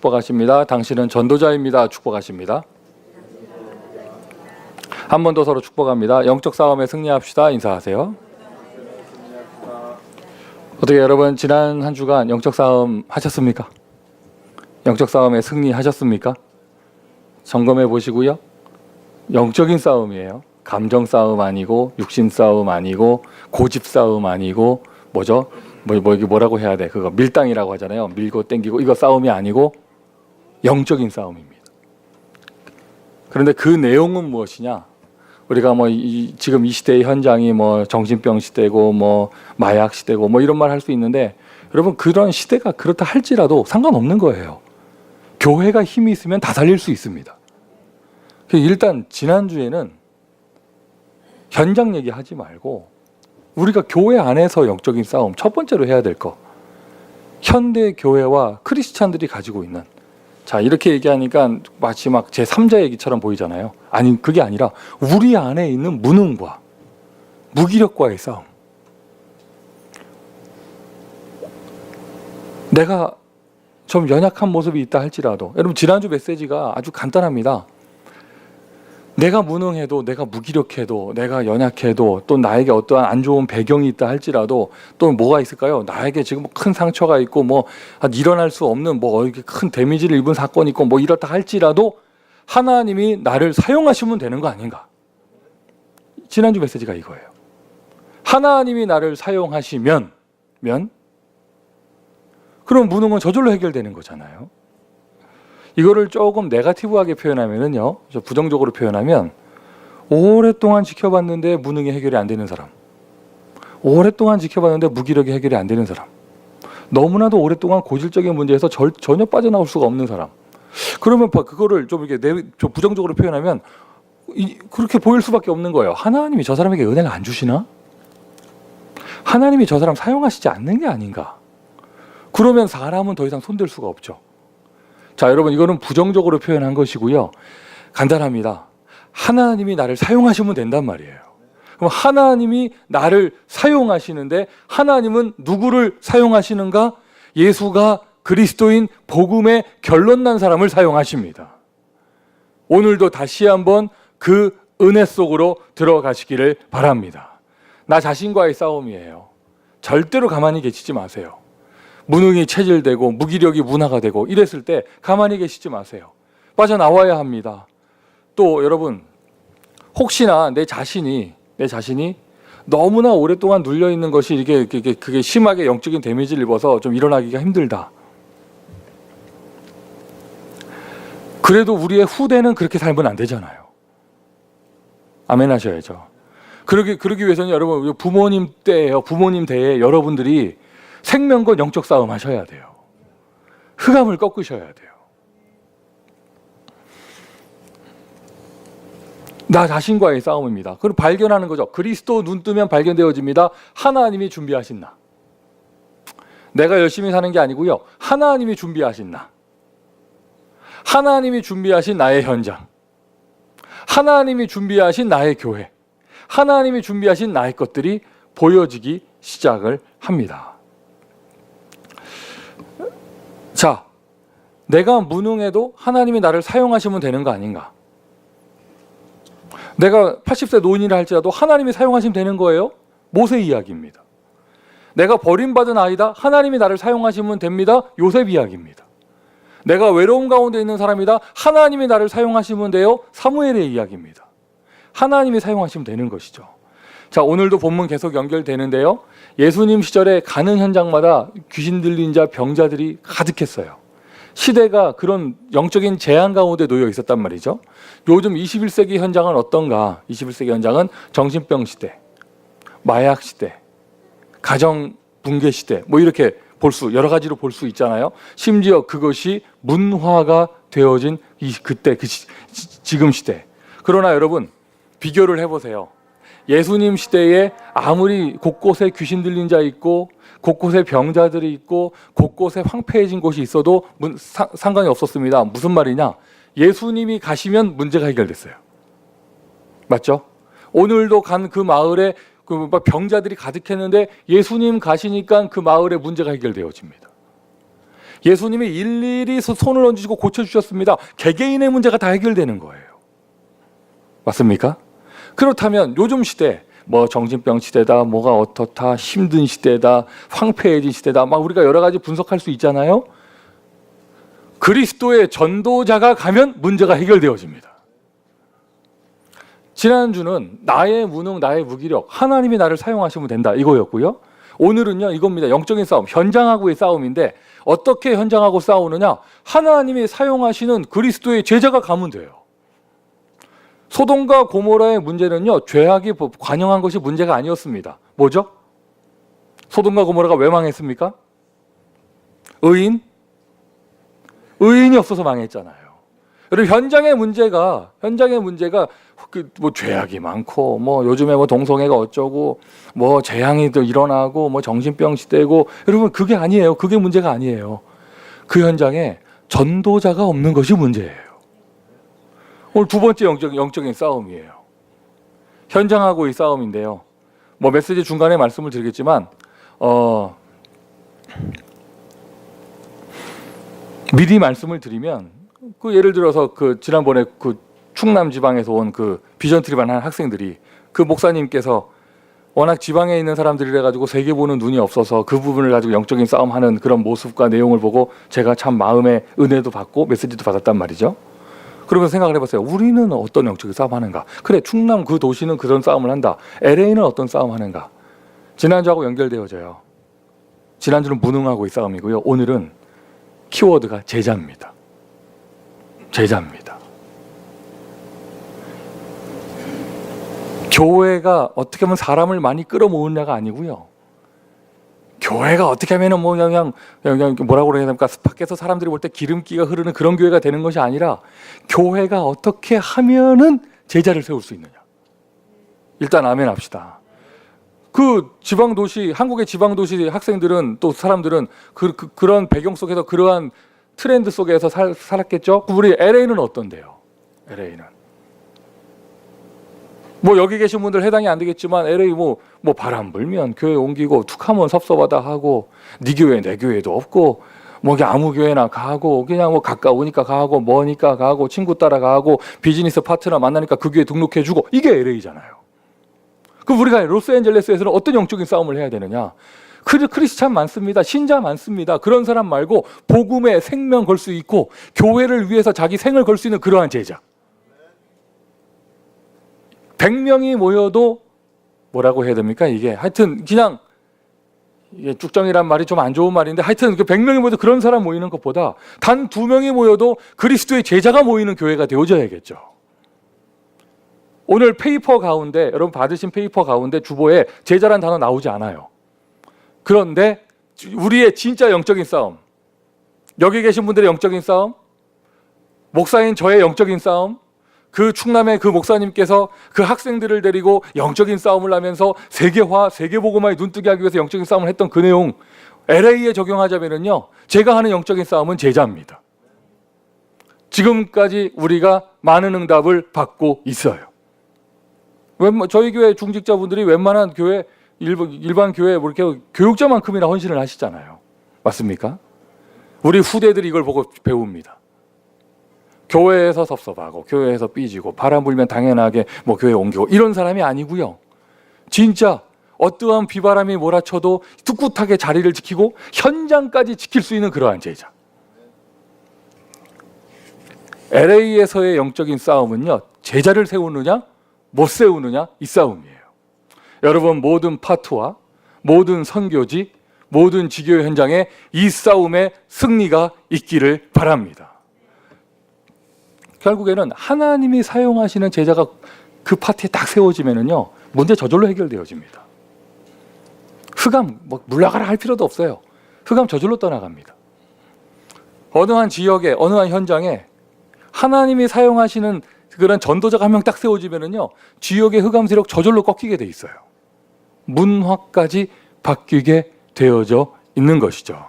축복하십니다. 당신은 전도자입니다. 축복하십니다. 한 번 더 서로 축복합니다. 영적 싸움에 승리합시다. 인사하세요. 어떻게 여러분 지난 한 주간 영적 싸움 하셨습니까? 영적 싸움에 승리하셨습니까? 점검해 보시고요. 영적인 싸움이에요. 감정 싸움 아니고 육신 싸움 아니고 고집 싸움 아니고 뭐죠? 이게 뭐라고 해야 돼? 그거 밀당이라고 하잖아요. 밀고 땡기고 이거 싸움이 아니고 영적인 싸움입니다. 그런데 그 내용은 무엇이냐? 우리가 지금 이 시대의 현장이 정신병 시대고 마약 시대고 이런 말 할 수 있는데 여러분 그런 시대가 그렇다 할지라도 상관없는 거예요. 교회가 힘이 있으면 다 살릴 수 있습니다. 일단 지난주에는 현장 얘기하지 말고 우리가 교회 안에서 영적인 싸움 첫 번째로 해야 될 거 현대 교회와 크리스찬들이 가지고 있는 자 이렇게 얘기하니까 마치 막 제3자 얘기처럼 보이잖아요. 아니 그게 아니라 우리 안에 있는 무능과 무기력과의 싸움. 내가 좀 연약한 모습이 있다 할지라도 여러분 지난주 메시지가 아주 간단합니다. 내가 무능해도 내가 무기력해도 내가 연약해도 또 나에게 어떠한 안 좋은 배경이 있다 할지라도 또 뭐가 있을까요? 나에게 지금 큰 상처가 있고 일어날 수 없는 이렇게 큰 데미지를 입은 사건이 있고 이렇다 할지라도 하나님이 나를 사용하시면 되는 거 아닌가? 지난주 메시지가 이거예요. 하나님이 나를 사용하시면 그럼 무능은 저절로 해결되는 거잖아요. 이거를 조금 네거티브하게 표현하면은요, 부정적으로 표현하면 오랫동안 지켜봤는데 무능이 해결이 안 되는 사람, 오랫동안 지켜봤는데 무기력이 해결이 안 되는 사람, 너무나도 오랫동안 고질적인 문제에서 전혀 빠져나올 수가 없는 사람. 그러면 그거를 좀 이렇게 좀 부정적으로 표현하면 그렇게 보일 수밖에 없는 거예요. 하나님이 저 사람에게 은혜를 안 주시나? 하나님이 저 사람 사용하시지 않는 게 아닌가? 그러면 사람은 더 이상 손댈 수가 없죠. 자, 여러분 이거는 부정적으로 표현한 것이고요. 간단합니다. 하나님이 나를 사용하시면 된단 말이에요. 그럼 하나님이 나를 사용하시는데 하나님은 누구를 사용하시는가? 예수가 그리스도인 복음의 결론 난 사람을 사용하십니다. 오늘도 다시 한번 그 은혜 속으로 들어가시기를 바랍니다. 나 자신과의 싸움이에요. 절대로 가만히 계시지 마세요. 무능이 체질되고 무기력이 문화가 되고 이랬을 때 가만히 계시지 마세요. 빠져나와야 합니다. 또 여러분 혹시나 내 자신이 너무나 오랫동안 눌려있는 것이 그게 심하게 영적인 데미지를 입어서 좀 일어나기가 힘들다. 그래도 우리의 후대는 그렇게 살면 안 되잖아요. 아멘 하셔야죠. 그러기 위해서는 여러분 부모님 때예요. 부모님 때에 여러분들이 생명과 영적 싸움 하셔야 돼요. 흑암을 꺾으셔야 돼요. 나 자신과의 싸움입니다. 그걸 발견하는 거죠. 그리스도 눈 뜨면 발견되어집니다. 하나님이 준비하신 나. 내가 열심히 사는 게 아니고요. 하나님이 준비하신 나. 하나님이 준비하신 나의 현장. 하나님이 준비하신 나의 교회. 하나님이 준비하신 나의 것들이 보여지기 시작을 합니다. 자, 내가 무능해도 하나님이 나를 사용하시면 되는 거 아닌가? 내가 80세 노인이라 할지라도 하나님이 사용하시면 되는 거예요? 모세 이야기입니다. 내가 버림받은 아이다? 하나님이 나를 사용하시면 됩니다. 요셉 이야기입니다. 내가 외로움 가운데 있는 사람이다? 하나님이 나를 사용하시면 돼요. 사무엘의 이야기입니다. 하나님이 사용하시면 되는 것이죠. 자, 오늘도 본문 계속 연결되는데요. 예수님 시절에 가는 현장마다 귀신 들린 자, 병자들이 가득했어요. 시대가 그런 영적인 재앙 가운데 놓여 있었단 말이죠. 요즘 21세기 현장은 어떤가? 21세기 현장은 정신병 시대, 마약 시대, 가정 붕괴 시대, 이렇게 여러 가지로 볼 수 있잖아요. 심지어 그것이 문화가 되어진 지금 시대. 그러나 여러분 비교를 해보세요. 예수님 시대에 아무리 곳곳에 귀신 들린 자 있고 곳곳에 병자들이 있고 곳곳에 황폐해진 곳이 있어도 상관이 없었습니다. 무슨 말이냐? 예수님이 가시면 문제가 해결됐어요. 맞죠? 오늘도 간 그 마을에 병자들이 가득했는데 예수님 가시니까 그 마을의 문제가 해결되어집니다. 예수님이 일일이 손을 얹으시고 고쳐주셨습니다. 개개인의 문제가 다 해결되는 거예요. 맞습니까? 그렇다면 요즘 시대, 뭐 정신병 시대다, 뭐가 어떻다, 힘든 시대다, 황폐해진 시대다, 막 우리가 여러 가지 분석할 수 있잖아요. 그리스도의 전도자가 가면 문제가 해결되어집니다. 지난주는 나의 무능, 나의 무기력, 하나님이 나를 사용하시면 된다 이거였고요. 오늘은요 이겁니다. 영적인 싸움, 현장하고의 싸움인데 어떻게 현장하고 싸우느냐? 하나님이 사용하시는 그리스도의 제자가 가면 돼요. 소돔과 고모라의 문제는요 죄악이 관영한 것이 문제가 아니었습니다. 뭐죠? 소돔과 고모라가 왜 망했습니까? 의인이 없어서 망했잖아요. 여러분 현장의 문제가 뭐 죄악이 많고 뭐 요즘에 뭐 동성애가 어쩌고 뭐 재앙이 또 일어나고 뭐 정신병 시대고, 여러분 그게 아니에요. 그게 문제가 아니에요. 그 현장에 전도자가 없는 것이 문제예요. 오늘 두 번째 영적인 싸움이에요. 현장하고의 싸움인데요. 뭐 메시지 중간에 말씀을 드리겠지만 미리 말씀을 드리면 예를 들어서 지난번에 충남 지방에서 온 비전 트립한 한 학생들이 목사님께서 워낙 지방에 있는 사람들이라 가지고 세계 보는 눈이 없어서 그 부분을 가지고 영적인 싸움하는 그런 모습과 내용을 보고 제가 참 마음에 은혜도 받고 메시지도 받았단 말이죠. 그러면서 생각을 해봤어요. 우리는 어떤 영적인 싸움하는가? 그래, 충남 그 도시는 그런 싸움을 한다. LA는 어떤 싸움하는가? 지난주하고 연결되어져요. 지난주는 무능하고의 싸움이고요. 오늘은 키워드가 제자입니다. 제자입니다. 교회가 어떻게 하면 사람을 많이 끌어모으냐가 아니고요. 교회가 어떻게 하면은 뭐 그냥 뭐라고 그래야 됩니까? 밖에서 사람들이 볼 때 기름기가 흐르는 그런 교회가 되는 것이 아니라 교회가 어떻게 하면은 제자를 세울 수 있느냐. 일단 아멘 합시다. 한국의 지방도시 학생들은 또 사람들은 그런 배경 속에서 그러한 트렌드 속에서 살았겠죠. 우리 LA는 어떤데요? LA는 뭐 여기 계신 분들 해당이 안 되겠지만 LA 뭐 바람 불면 교회 옮기고 툭하면 섭섭하다 하고 네 교회 내 교회도 없고 뭐 아무 교회나 가고 그냥 뭐 가까우니까 가고 머니까 가고 친구 따라 가고 비즈니스 파트너 만나니까 그 교회 등록해주고, 이게 LA잖아요. 그럼 우리가 로스앤젤레스에서는 어떤 영적인 싸움을 해야 되느냐? 크리스찬 많습니다. 신자 많습니다. 그런 사람 말고 복음에 생명 걸 수 있고 교회를 위해서 자기 생을 걸 수 있는 그러한 제자. 100명이 모여도 뭐라고 해야 됩니까? 이게 하여튼 그냥 이게 쭉정이란 말이 좀 안 좋은 말인데 하여튼 100명이 모여도 그런 사람 모이는 것보다 단 2명이 모여도 그리스도의 제자가 모이는 교회가 되어져야겠죠. 오늘 페이퍼 가운데, 여러분 받으신 페이퍼 가운데 주보에 제자란 단어 나오지 않아요. 그런데 우리의 진짜 영적인 싸움, 여기 계신 분들의 영적인 싸움, 목사인 저의 영적인 싸움, 충남의 목사님께서 학생들을 데리고 영적인 싸움을 하면서 세계화, 세계복음화에 눈뜨게 하기 위해서 영적인 싸움을 했던 그 내용, LA에 적용하자면요, 제가 하는 영적인 싸움은 제자입니다. 지금까지 우리가 많은 응답을 받고 있어요. 저희 교회 중직자분들이 웬만한 교회, 일반 교회 뭐 이렇게 교육자만큼이나 헌신을 하시잖아요. 맞습니까? 우리 후대들이 이걸 보고 배웁니다. 교회에서 섭섭하고 교회에서 삐지고 바람 불면 당연하게 뭐 교회 옮기고 이런 사람이 아니고요. 진짜 어떠한 비바람이 몰아쳐도 꿋꿋하게 자리를 지키고 현장까지 지킬 수 있는 그러한 제자. LA에서의 영적인 싸움은요, 제자를 세우느냐 못 세우느냐 이 싸움이에요. 여러분 모든 파트와 모든 선교지, 모든 지교 현장에 이 싸움의 승리가 있기를 바랍니다. 결국에는 하나님이 사용하시는 제자가 그 파트에 딱 세워지면은요, 문제 저절로 해결되어집니다. 흑암 물러가라 할 필요도 없어요. 흑암 저절로 떠나갑니다. 어느 한 지역에, 어느 한 현장에 하나님이 사용하시는 그런 전도자가 한 명 딱 세워지면은요, 지역의 흑암 세력 저절로 꺾이게 돼 있어요. 문화까지 바뀌게 되어져 있는 것이죠.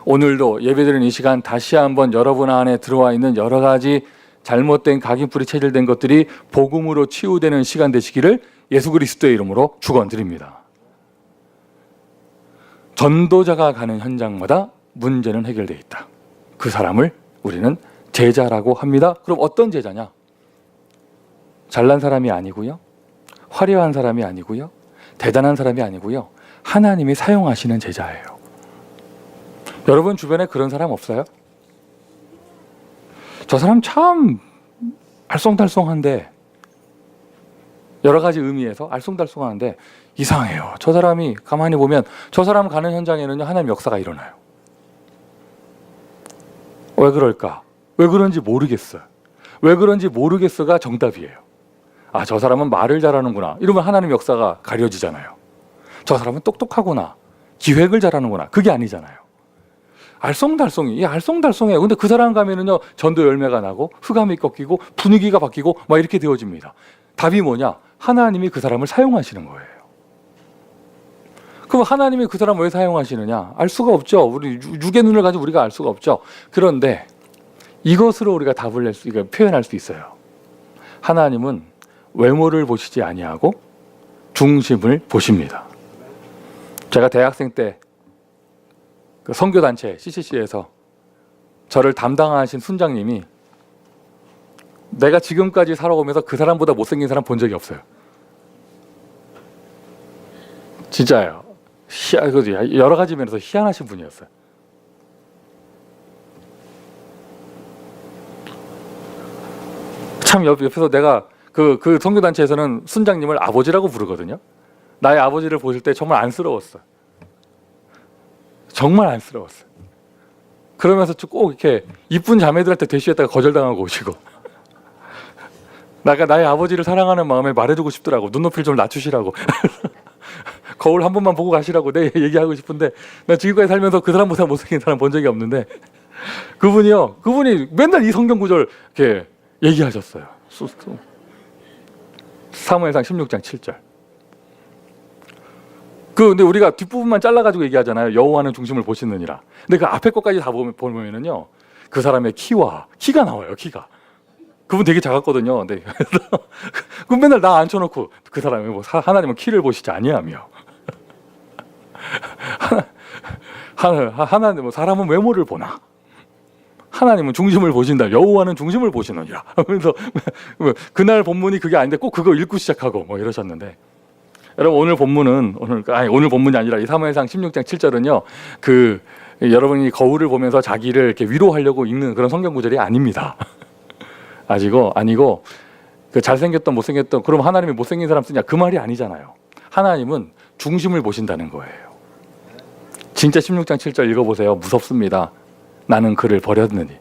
오늘도 예배드리는 이 시간 다시 한번 여러분 안에 들어와 있는 여러 가지 잘못된 각인풀이 체질된 것들이 복음으로 치유되는 시간 되시기를 예수 그리스도의 이름으로 축원드립니다. 전도자가 가는 현장마다 문제는 해결되어 있다. 그 사람을 우리는 제자라고 합니다. 그럼 어떤 제자냐? 잘난 사람이 아니고요, 화려한 사람이 아니고요, 대단한 사람이 아니고요, 하나님이 사용하시는 제자예요. 여러분 주변에 그런 사람 없어요? 저 사람 참 알쏭달쏭한데, 여러 가지 의미에서 알쏭달쏭한데 이상해요. 저 사람이 가만히 보면 저 사람 가는 현장에는요, 하나님의 역사가 일어나요. 왜 그럴까? 왜 그런지 모르겠어요. 왜 그런지 모르겠어가 정답이에요. 아, 저 사람은 말을 잘하는구나. 이러면 하나님의 역사가 가려지잖아요. 저 사람은 똑똑하구나. 기획을 잘하는구나. 그게 아니잖아요. 알쏭달쏭이, 이 알쏭달쏭해요. 근데 그 사람 가면은요, 전도 열매가 나고 흑암이 꺾이고 분위기가 바뀌고 막 이렇게 되어집니다. 답이 뭐냐? 하나님이 그 사람을 사용하시는 거예요. 그럼 하나님이 그 사람을 왜 사용하시느냐? 알 수가 없죠. 우리 육의 눈을 가지고 우리가 알 수가 없죠. 그런데 이것으로 우리가 답을 낼 수, 표현할 수 있어요. 하나님은 외모를 보시지 아니하고 중심을 보십니다. 제가 대학생 때 그 선교단체 CCC에서 저를 담당하신 순장님이, 내가 지금까지 살아오면서 그 사람보다 못생긴 사람 본 적이 없어요. 진짜예요. 여러 가지 면에서 희한하신 분이었어요. 참 옆에서 내가 그 선교단체에서는 순장님을 아버지라고 부르거든요. 나의 아버지를 보실 때 정말 안쓰러웠어요. 정말 안쓰러웠어요. 그러면서 꼭 이렇게 이쁜 자매들한테 대시했다가 거절당하고 오시고, 나의 아버지를 사랑하는 마음에 말해주고 싶더라고. 눈높이를 좀 낮추시라고. 거울 한 번만 보고 가시라고 내 얘기하고 싶은데, 나 지금까지 살면서 그 사람보다 못생긴 사람 본 적이 없는데, 그분이 맨날 이 성경 구절 이렇게 얘기하셨어요. 사무엘상 16장 7절. 근데 우리가 뒷부분만 잘라가지고 얘기하잖아요. 여호와는 중심을 보시느니라. 근데 그 앞에 것까지 다 보면은요, 그 사람의 키가 나와요. 키가. 그분 되게 작았거든요. 근데 그럼 맨날 나 앉혀놓고, 그 사람이 하나님은 키를 보시지 아니하며, 하나님은 사람은 외모를 보나, 하나님은 중심을 보신다. 여호와는 중심을 보시느니라. 그래서 그날 본문이 그게 아닌데 꼭 그거 읽고 시작하고 뭐 이러셨는데, 여러분 오늘 본문이 아니라 이 사무엘상 16장 7절은요, 여러분이 거울을 보면서 자기를 이렇게 위로하려고 읽는 그런 성경 구절이 아닙니다. 아니고 그 잘생겼던 못생겼던, 그럼 하나님이 못생긴 사람 쓰냐, 그 말이 아니잖아요. 하나님은 중심을 보신다는 거예요. 진짜 16장 7절 읽어보세요. 무섭습니다. 나는 그를 버렸느니.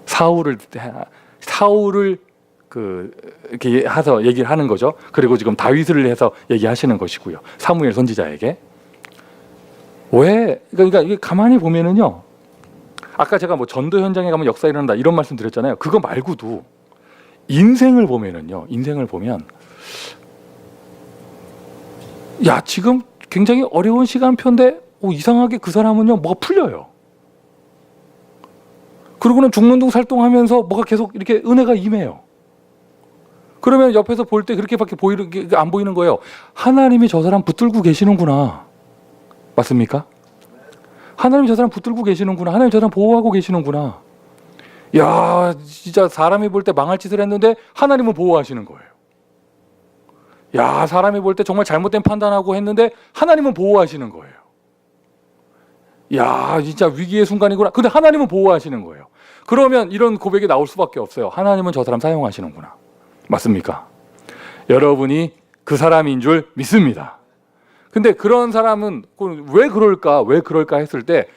사울을 이렇게 해서 얘기를 하는 거죠. 그리고 지금 다윗을 해서 얘기하시는 것이고요. 사무엘 선지자에게. 왜? 그러니까 이게 가만히 보면은요, 아까 제가 뭐 전도 현장에 가면 역사 일어난다 이런 말씀 드렸잖아요. 그거 말고도 인생을 보면 야, 지금 굉장히 어려운 시간표인데 이상하게 그 사람은요, 뭐가 풀려요. 그러고는 죽는 둥 살동하면서 뭐가 계속 이렇게 은혜가 임해요. 그러면 옆에서 볼 때 그렇게밖에 안 보이는 거예요. 하나님이 저 사람 붙들고 계시는구나. 맞습니까? 하나님이 저 사람 붙들고 계시는구나. 하나님이 저 사람 보호하고 계시는구나. 야, 진짜 사람이 볼 때 망할 짓을 했는데 하나님은 보호하시는 거예요. 야, 사람이 볼 때 정말 잘못된 판단하고 했는데 하나님은 보호하시는 거예요. 야, 진짜 위기의 순간이구나. 근데 하나님은 보호하시는 거예요. 그러면 이런 고백이 나올 수밖에 없어요. 하나님은 저 사람 사용하시는구나. 맞습니까? 여러분이 그 사람인 줄 믿습니다. 근데 그런 사람은 왜 그럴까 했을 때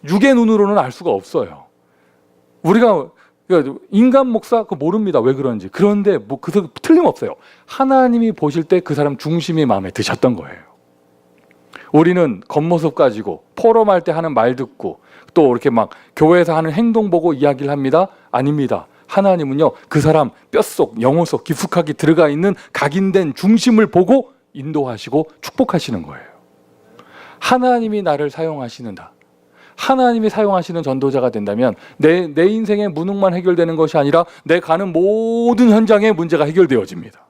육의 눈으로는 알 수가 없어요. 우리가 인간 목사 그거 모릅니다. 왜 그런지. 그런데 뭐 틀림없어요. 하나님이 보실 때 그 사람 중심이 마음에 드셨던 거예요. 우리는 겉모습 가지고 포럼할 때 하는 말 듣고 또 이렇게 막 교회에서 하는 행동 보고 이야기를 합니다. 아닙니다. 하나님은요, 그 사람 뼛속, 영혼 속 깊숙하게 들어가 있는 각인된 중심을 보고 인도하시고 축복하시는 거예요. 하나님이 나를 사용하시는다. 하나님이 사용하시는 전도자가 된다면 내 인생의 무능만 해결되는 것이 아니라 내 가는 모든 현장의 문제가 해결되어집니다.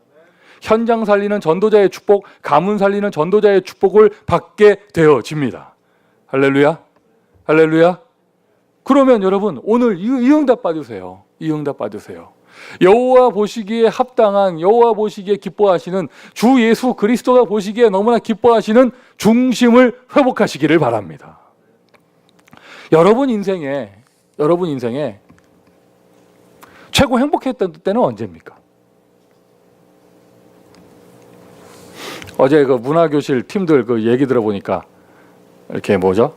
현장 살리는 전도자의 축복, 가문 살리는 전도자의 축복을 받게 되어집니다. 할렐루야. 할렐루야. 그러면 여러분 오늘 이 응답 받으세요. 이 응답 받으세요. 여호와 보시기에 합당한, 여호와 보시기에 기뻐하시는, 주 예수 그리스도가 보시기에 너무나 기뻐하시는 중심을 회복하시기를 바랍니다. 여러분 인생에 최고 행복했던 때는 언제입니까? 어제 그 문화교실 팀들 그 얘기 들어보니까 이렇게 뭐죠?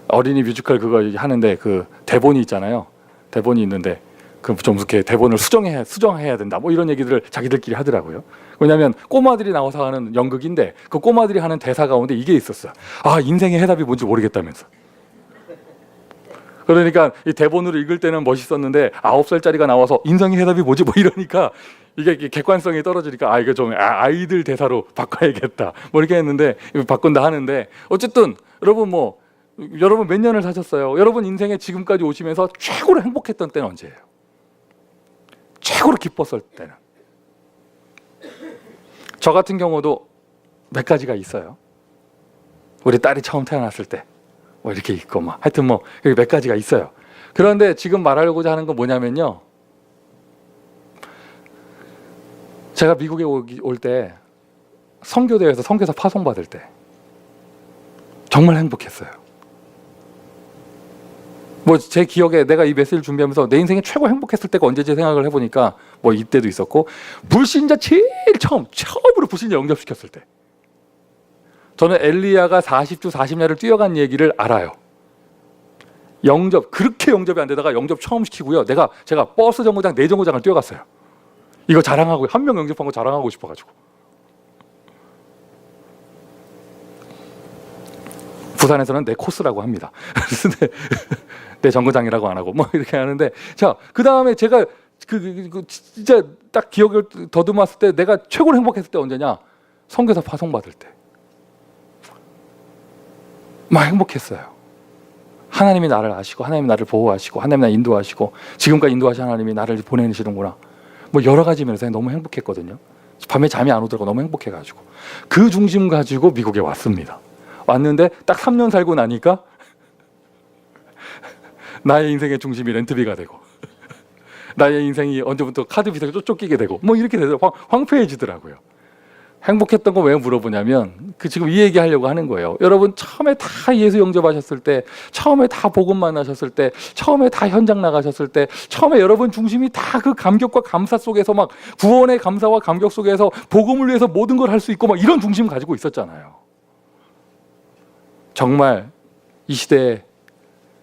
어린이 뮤지컬 그거 하는데 그 대본이 있잖아요. 대본이 있는데 그 좀 이렇게 대본을 수정해야 된다. 뭐 이런 얘기들을 자기들끼리 하더라고요. 왜냐하면 꼬마들이 나와서 하는 연극인데 그 꼬마들이 하는 대사 가운데 이게 있었어요. 아, 인생의 해답이 뭔지 모르겠다면서. 그러니까 이 대본으로 읽을 때는 멋있었는데 9살짜리가 나와서 인생의 해답이 뭐지? 뭐 이러니까 이게 객관성이 떨어지니까 아, 이거 좀 아이들 대사로 바꿔야겠다. 뭐 이렇게 했는데 바꾼다 하는데 어쨌든 여러분 몇 년을 사셨어요? 여러분 인생에 지금까지 오시면서 최고로 행복했던 때는 언제예요? 최고로 기뻤을 때는. 저 같은 경우도 몇 가지가 있어요. 우리 딸이 처음 태어났을 때 뭐 이렇게 있고 막 하여튼 뭐 몇 가지가 있어요. 그런데 지금 말하려고자 하는 건 뭐냐면요. 제가 미국에 올 때 선교대에서 선교사 파송받을 때 정말 행복했어요. 뭐 제 기억에 내가 이 메시지를 준비하면서 내 인생에 최고 행복했을 때가 언제지 생각을 해보니까 뭐 이때도 있었고, 불신자 제일 처음으로 불신자 영접시켰을 때. 저는 엘리야가 40주 40야를 뛰어간 얘기를 알아요. 그렇게 영접이 안 되다가 영접 처음 시키고요. 제가 버스 정거장 4정거장을 뛰어갔어요. 이거 자랑하고, 한 명 영접한 거 자랑하고 싶어가지고. 부산에서는 내 코스라고 합니다. 내 정거장이라고 안 하고 뭐 이렇게 하는데, 자, 그 다음에 제가 진짜 딱 기억을 더듬었을 때 내가 최고로 행복했을 때 언제냐? 선교사 파송받을 때. 막 행복했어요. 하나님이 나를 아시고, 하나님이 나를 보호하시고, 하나님이 나를 인도하시고, 지금까지 인도하신 하나님이 나를 보내시는구나. 뭐 여러 가지 면에서 너무 행복했거든요. 밤에 잠이 안 오더라고. 너무 행복해가지고. 그 중심 가지고 미국에 왔습니다. 왔는데 딱 3년 살고 나니까 나의 인생의 중심이 렌트비가 되고 나의 인생이 언제부터 카드비가 쫓기게 되고 뭐 이렇게 되서 황폐해지더라고요. 행복했던 거 왜 물어보냐면 지금 이 얘기 하려고 하는 거예요. 여러분 처음에 다 예수 영접하셨을 때, 처음에 다 복음 만나셨을 때, 처음에 다 현장 나가셨을 때, 처음에 여러분 중심이 다 그 감격과 감사 속에서 막 구원의 감사와 감격 속에서 복음을 위해서 모든 걸 할 수 있고 막 이런 중심 가지고 있었잖아요. 정말 이 시대에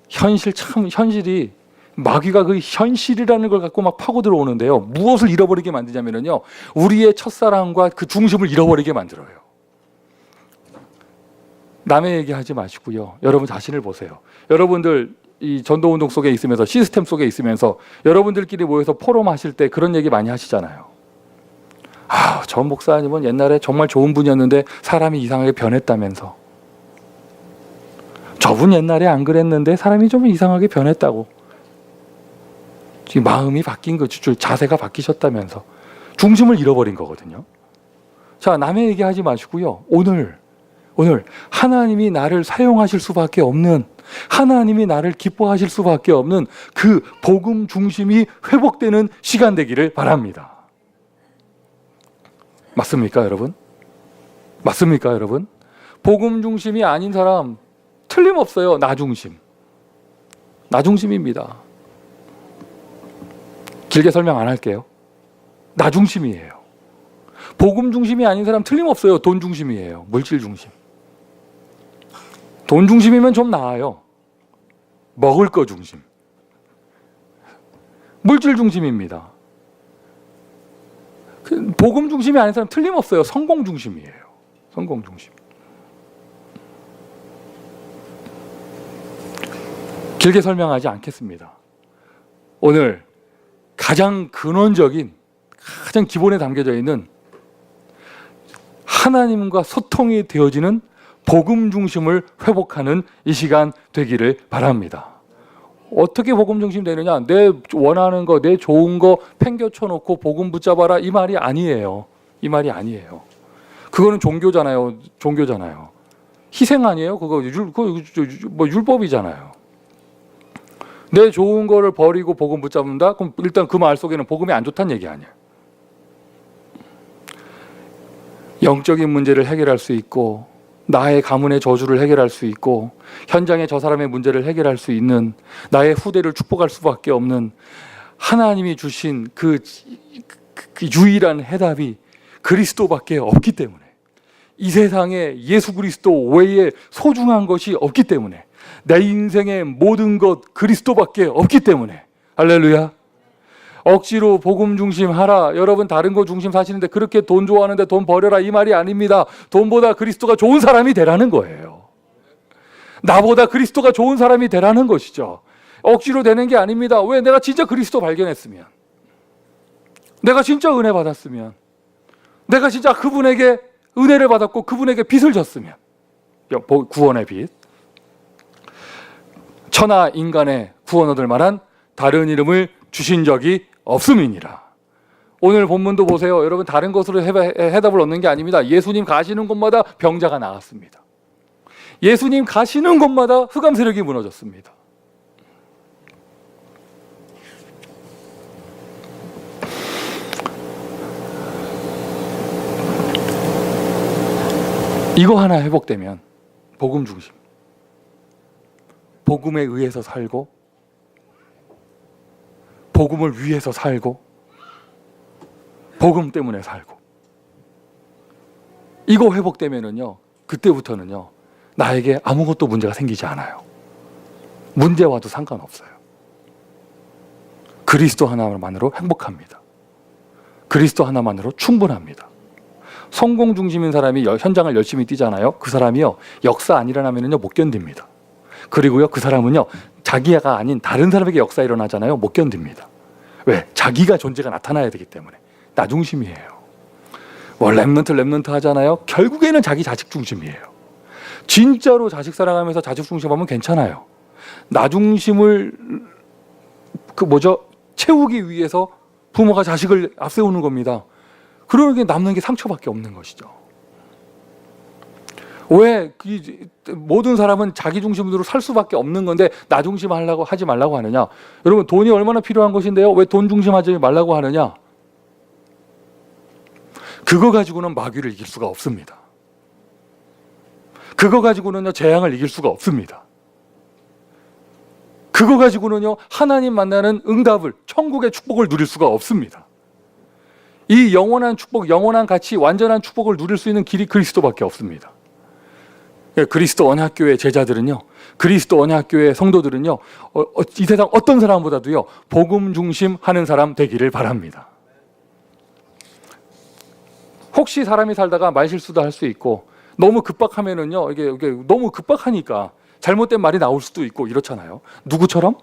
현실이 마귀가 그 현실이라는 걸 갖고 막 파고 들어오는데요. 무엇을 잃어버리게 만드냐면요, 우리의 첫사랑과 그 중심을 잃어버리게 만들어요. 남의 얘기하지 마시고요. 여러분 자신을 보세요. 여러분들 이 전도운동 속에 있으면서, 시스템 속에 있으면서 여러분들끼리 모여서 포럼하실 때 그런 얘기 많이 하시잖아요. 아, 전 목사님은 옛날에 정말 좋은 분이었는데 사람이 이상하게 변했다면서. 저분 옛날에 안 그랬는데 사람이 좀 이상하게 변했다고. 지금 마음이 바뀐 거죠. 자세가 바뀌셨다면서. 중심을 잃어버린 거거든요. 자, 남의 얘기하지 마시고요. 오늘 하나님이 나를 사용하실 수밖에 없는, 하나님이 나를 기뻐하실 수밖에 없는 그 복음 중심이 회복되는 시간 되기를 바랍니다. 맞습니까, 여러분? 맞습니까, 여러분? 복음 중심이 아닌 사람 틀림없어요. 나 중심. 나 중심입니다. 길게 설명 안 할게요. 나 중심이에요. 복음 중심이 아닌 사람 틀림없어요. 돈 중심이에요. 물질 중심. 돈 중심이면 좀 나아요. 먹을 거 중심. 물질 중심입니다. 복음 중심이 아닌 사람 틀림없어요. 성공 중심이에요. 성공 중심. 길게 설명하지 않겠습니다. 오늘 가장 근원적인, 가장 기본에 담겨져 있는 하나님과 소통이 되어지는 복음 중심을 회복하는 이 시간 되기를 바랍니다. 어떻게 복음 중심 되느냐? 내 원하는 거, 내 좋은 거 팽겨쳐 놓고 복음 붙잡아라, 이 말이 아니에요. 이 말이 아니에요. 그거는 종교잖아요. 희생 아니에요? 뭐 율법이잖아요. 내 좋은 거를 버리고 복음 붙잡는다? 그럼 일단 그 말 속에는 복음이 안 좋다는 얘기 아니야. 영적인 문제를 해결할 수 있고, 나의 가문의 저주를 해결할 수 있고, 현장의 저 사람의 문제를 해결할 수 있는, 나의 후대를 축복할 수밖에 없는 하나님이 주신 그 유일한 해답이 그리스도밖에 없기 때문에, 이 세상에 예수 그리스도 외에 소중한 것이 없기 때문에, 내 인생의 모든 것 그리스도밖에 없기 때문에, 할렐루야. 억지로 복음 중심 하라. 여러분 다른 거 중심 사시는데 그렇게 돈 좋아하는데 돈 버려라 이 말이 아닙니다. 돈보다 그리스도가 좋은 사람이 되라는 거예요. 나보다 그리스도가 좋은 사람이 되라는 것이죠. 억지로 되는 게 아닙니다. 왜? 내가 진짜 그리스도 발견했으면, 내가 진짜 은혜 받았으면, 내가 진짜 그분에게 은혜를 받았고 그분에게 빚을 졌으면, 구원의 빚, 천하 인간의 구원 얻을 만한 다른 이름을 주신 적이 없음이니라. 오늘 본문도 보세요. 여러분 다른 것으로 해답을 얻는 게 아닙니다. 예수님 가시는 곳마다 병자가 나았습니다. 예수님 가시는 곳마다 흑암 세력이 무너졌습니다. 이거 하나 회복되면 복음 중심, 복음에 의해서 살고, 복음을 위해서 살고, 복음 때문에 살고, 이거 회복되면은요, 그때부터는요 나에게 아무것도 문제가 생기지 않아요. 문제 와도 상관없어요. 그리스도 하나만으로 행복합니다. 그리스도 하나만으로 충분합니다. 성공 중심인 사람이 현장을 열심히 뛰잖아요. 그 사람이요 역사 안 일어나면은요 못 견딥니다. 그리고요 그 사람은요 자기가 아닌 다른 사람에게 역사 일어나잖아요. 못 견딥니다. 왜? 자기가 존재가 나타나야 되기 때문에. 나 중심이에요. 랩런트 하잖아요. 결국에는 자기 자식 중심이에요. 진짜로 자식 사랑하면서 자식 중심하면 괜찮아요. 나 중심을 채우기 위해서 부모가 자식을 앞세우는 겁니다. 그러게 남는 게 상처밖에 없는 것이죠. 왜 모든 사람은 자기 중심으로 살 수밖에 없는 건데 나 중심 하지 말라고 하느냐? 여러분 돈이 얼마나 필요한 것인데요. 왜 돈 중심하지 말라고 하느냐? 그거 가지고는 마귀를 이길 수가 없습니다. 그거 가지고는요 재앙을 이길 수가 없습니다. 그거 가지고는요 하나님 만나는 응답을, 천국의 축복을 누릴 수가 없습니다. 이 영원한 축복, 영원한 가치, 완전한 축복을 누릴 수 있는 길이 그리스도밖에 없습니다. 그리스도 언약교회 제자들은요, 그리스도 언약교회 성도들은요, 이 세상 어떤 사람보다도요 복음 중심 하는 사람 되기를 바랍니다. 혹시 사람이 살다가 말실수도 할 수 있고, 너무 급박하면은요 이게 너무 급박하니까 잘못된 말이 나올 수도 있고 이렇잖아요. 누구처럼?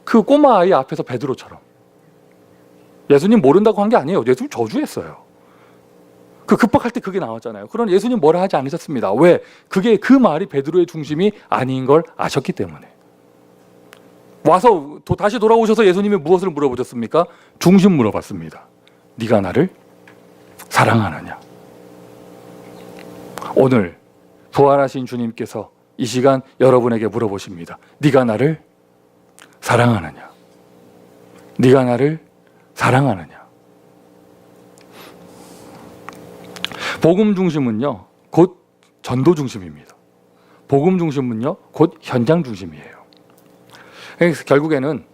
그 꼬마 아이 앞에서 베드로처럼. 예수님 모른다고 한 게 아니에요. 예수님 저주했어요. 그 급박할 때 그게 나왔잖아요. 그런 예수님 뭐라 하지 않으셨습니다. 왜? 그 말이 베드로의 중심이 아닌 걸 아셨기 때문에. 와서 다시 돌아오셔서 예수님이 무엇을 물어보셨습니까? 중심 물어봤습니다. 네가 나를 사랑하느냐? 오늘 부활하신 주님께서 이 시간 여러분에게 물어보십니다. 네가 나를 사랑하느냐? 네가 나를 사랑하느냐? 복음 중심은요 곧 전도 중심입니다. 복음 중심은요 곧 현장 중심이에요. 그래서 결국에는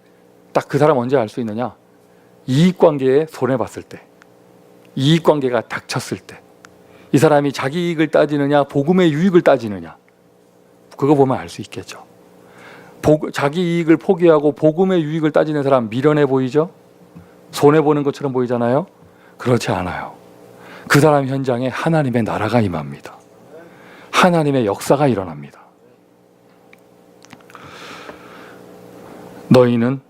딱 그 사람 언제 알 수 있느냐? 이익관계에 손해봤을 때, 이익관계가 닥쳤을 때, 이 사람이 자기 이익을 따지느냐 복음의 유익을 따지느냐, 그거 보면 알 수 있겠죠. 자기 이익을 포기하고 복음의 유익을 따지는 사람 미련해 보이죠? 손해보는 것처럼 보이잖아요. 그렇지 않아요. 그 사람 현장에 하나님의 나라가 임합니다. 하나님의 역사가 일어납니다. 너희는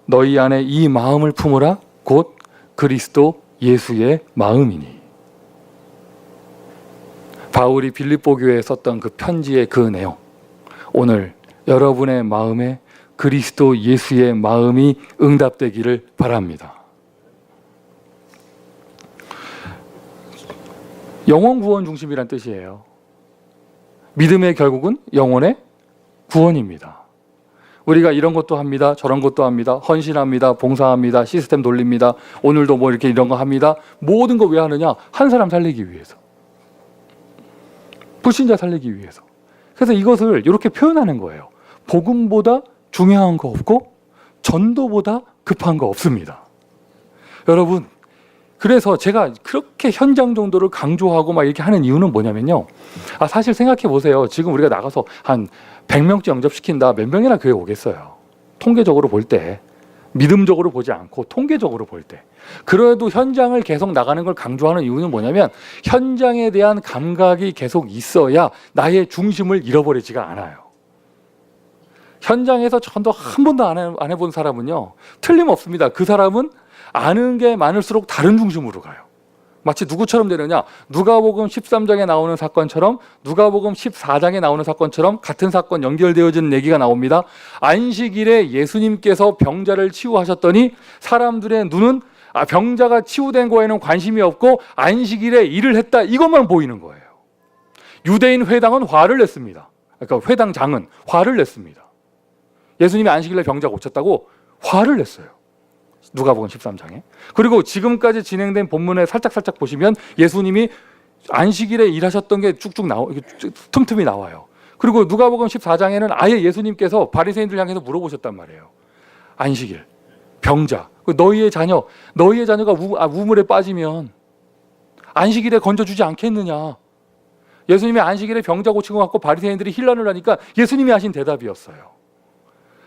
너희 안에 이 마음을 품으라. 곧 그리스도 예수의 마음이니. 바울이 빌립보 교회에 썼던 그 편지의 그 내용, 오늘 여러분의 마음에 그리스도 예수의 마음이 응답되기를 바랍니다. 영혼 구원 중심이란 뜻이에요. 믿음의 결국은 영혼의 구원입니다. 우리가 이런 것도 합니다. 저런 것도 합니다. 헌신합니다. 봉사합니다. 시스템 돌립니다. 오늘도 뭐 이렇게 이런 거 합니다. 모든 거 왜 하느냐? 한 사람 살리기 위해서. 불신자 살리기 위해서. 그래서 이것을 이렇게 표현하는 거예요. 복음보다 중요한 거 없고 전도보다 급한 거 없습니다. 여러분, 그래서 제가 그렇게 현장 정도를 강조하고 막 이렇게 하는 이유는 뭐냐면요. 사실 생각해 보세요. 지금 우리가 나가서 한 100명째 영접시킨다. 몇 명이나 교회 오겠어요. 통계적으로 볼 때. 믿음적으로 보지 않고 통계적으로 볼 때. 그래도 현장을 계속 나가는 걸 강조하는 이유는 뭐냐면 현장에 대한 감각이 계속 있어야 나의 중심을 잃어버리지가 않아요. 현장에서 전도 한 번도 안 해본 사람은요, 틀림없습니다. 그 사람은 아는 게 많을수록 다른 중심으로 가요. 마치 누구처럼 되느냐? 누가복음 13장에 나오는 사건처럼, 누가복음 14장에 나오는 사건처럼 같은 사건 연결되어지는 얘기가 나옵니다. 안식일에 예수님께서 병자를 치유하셨더니 사람들의 눈은 병자가 치유된 거에는 관심이 없고 안식일에 일을 했다, 이것만 보이는 거예요. 유대인 회당은 화를 냈습니다. 그러니까 회당장은 화를 냈습니다. 예수님이 안식일에 병자 고쳤다고 화를 냈어요. 누가복음 13장에. 그리고 지금까지 진행된 본문에 살짝 보시면 예수님이 안식일에 일하셨던 게 쭉쭉 틈틈이 나와요. 그리고 누가복음 14장에는 아예 예수님께서 바리새인들 향해서 물어보셨단 말이에요. 안식일, 병자, 너희의 자녀가 우물에 빠지면 안식일에 건져주지 않겠느냐. 예수님이 안식일에 병자 고친 것 같고 바리새인들이 혼란을 하니까 예수님이 하신 대답이었어요.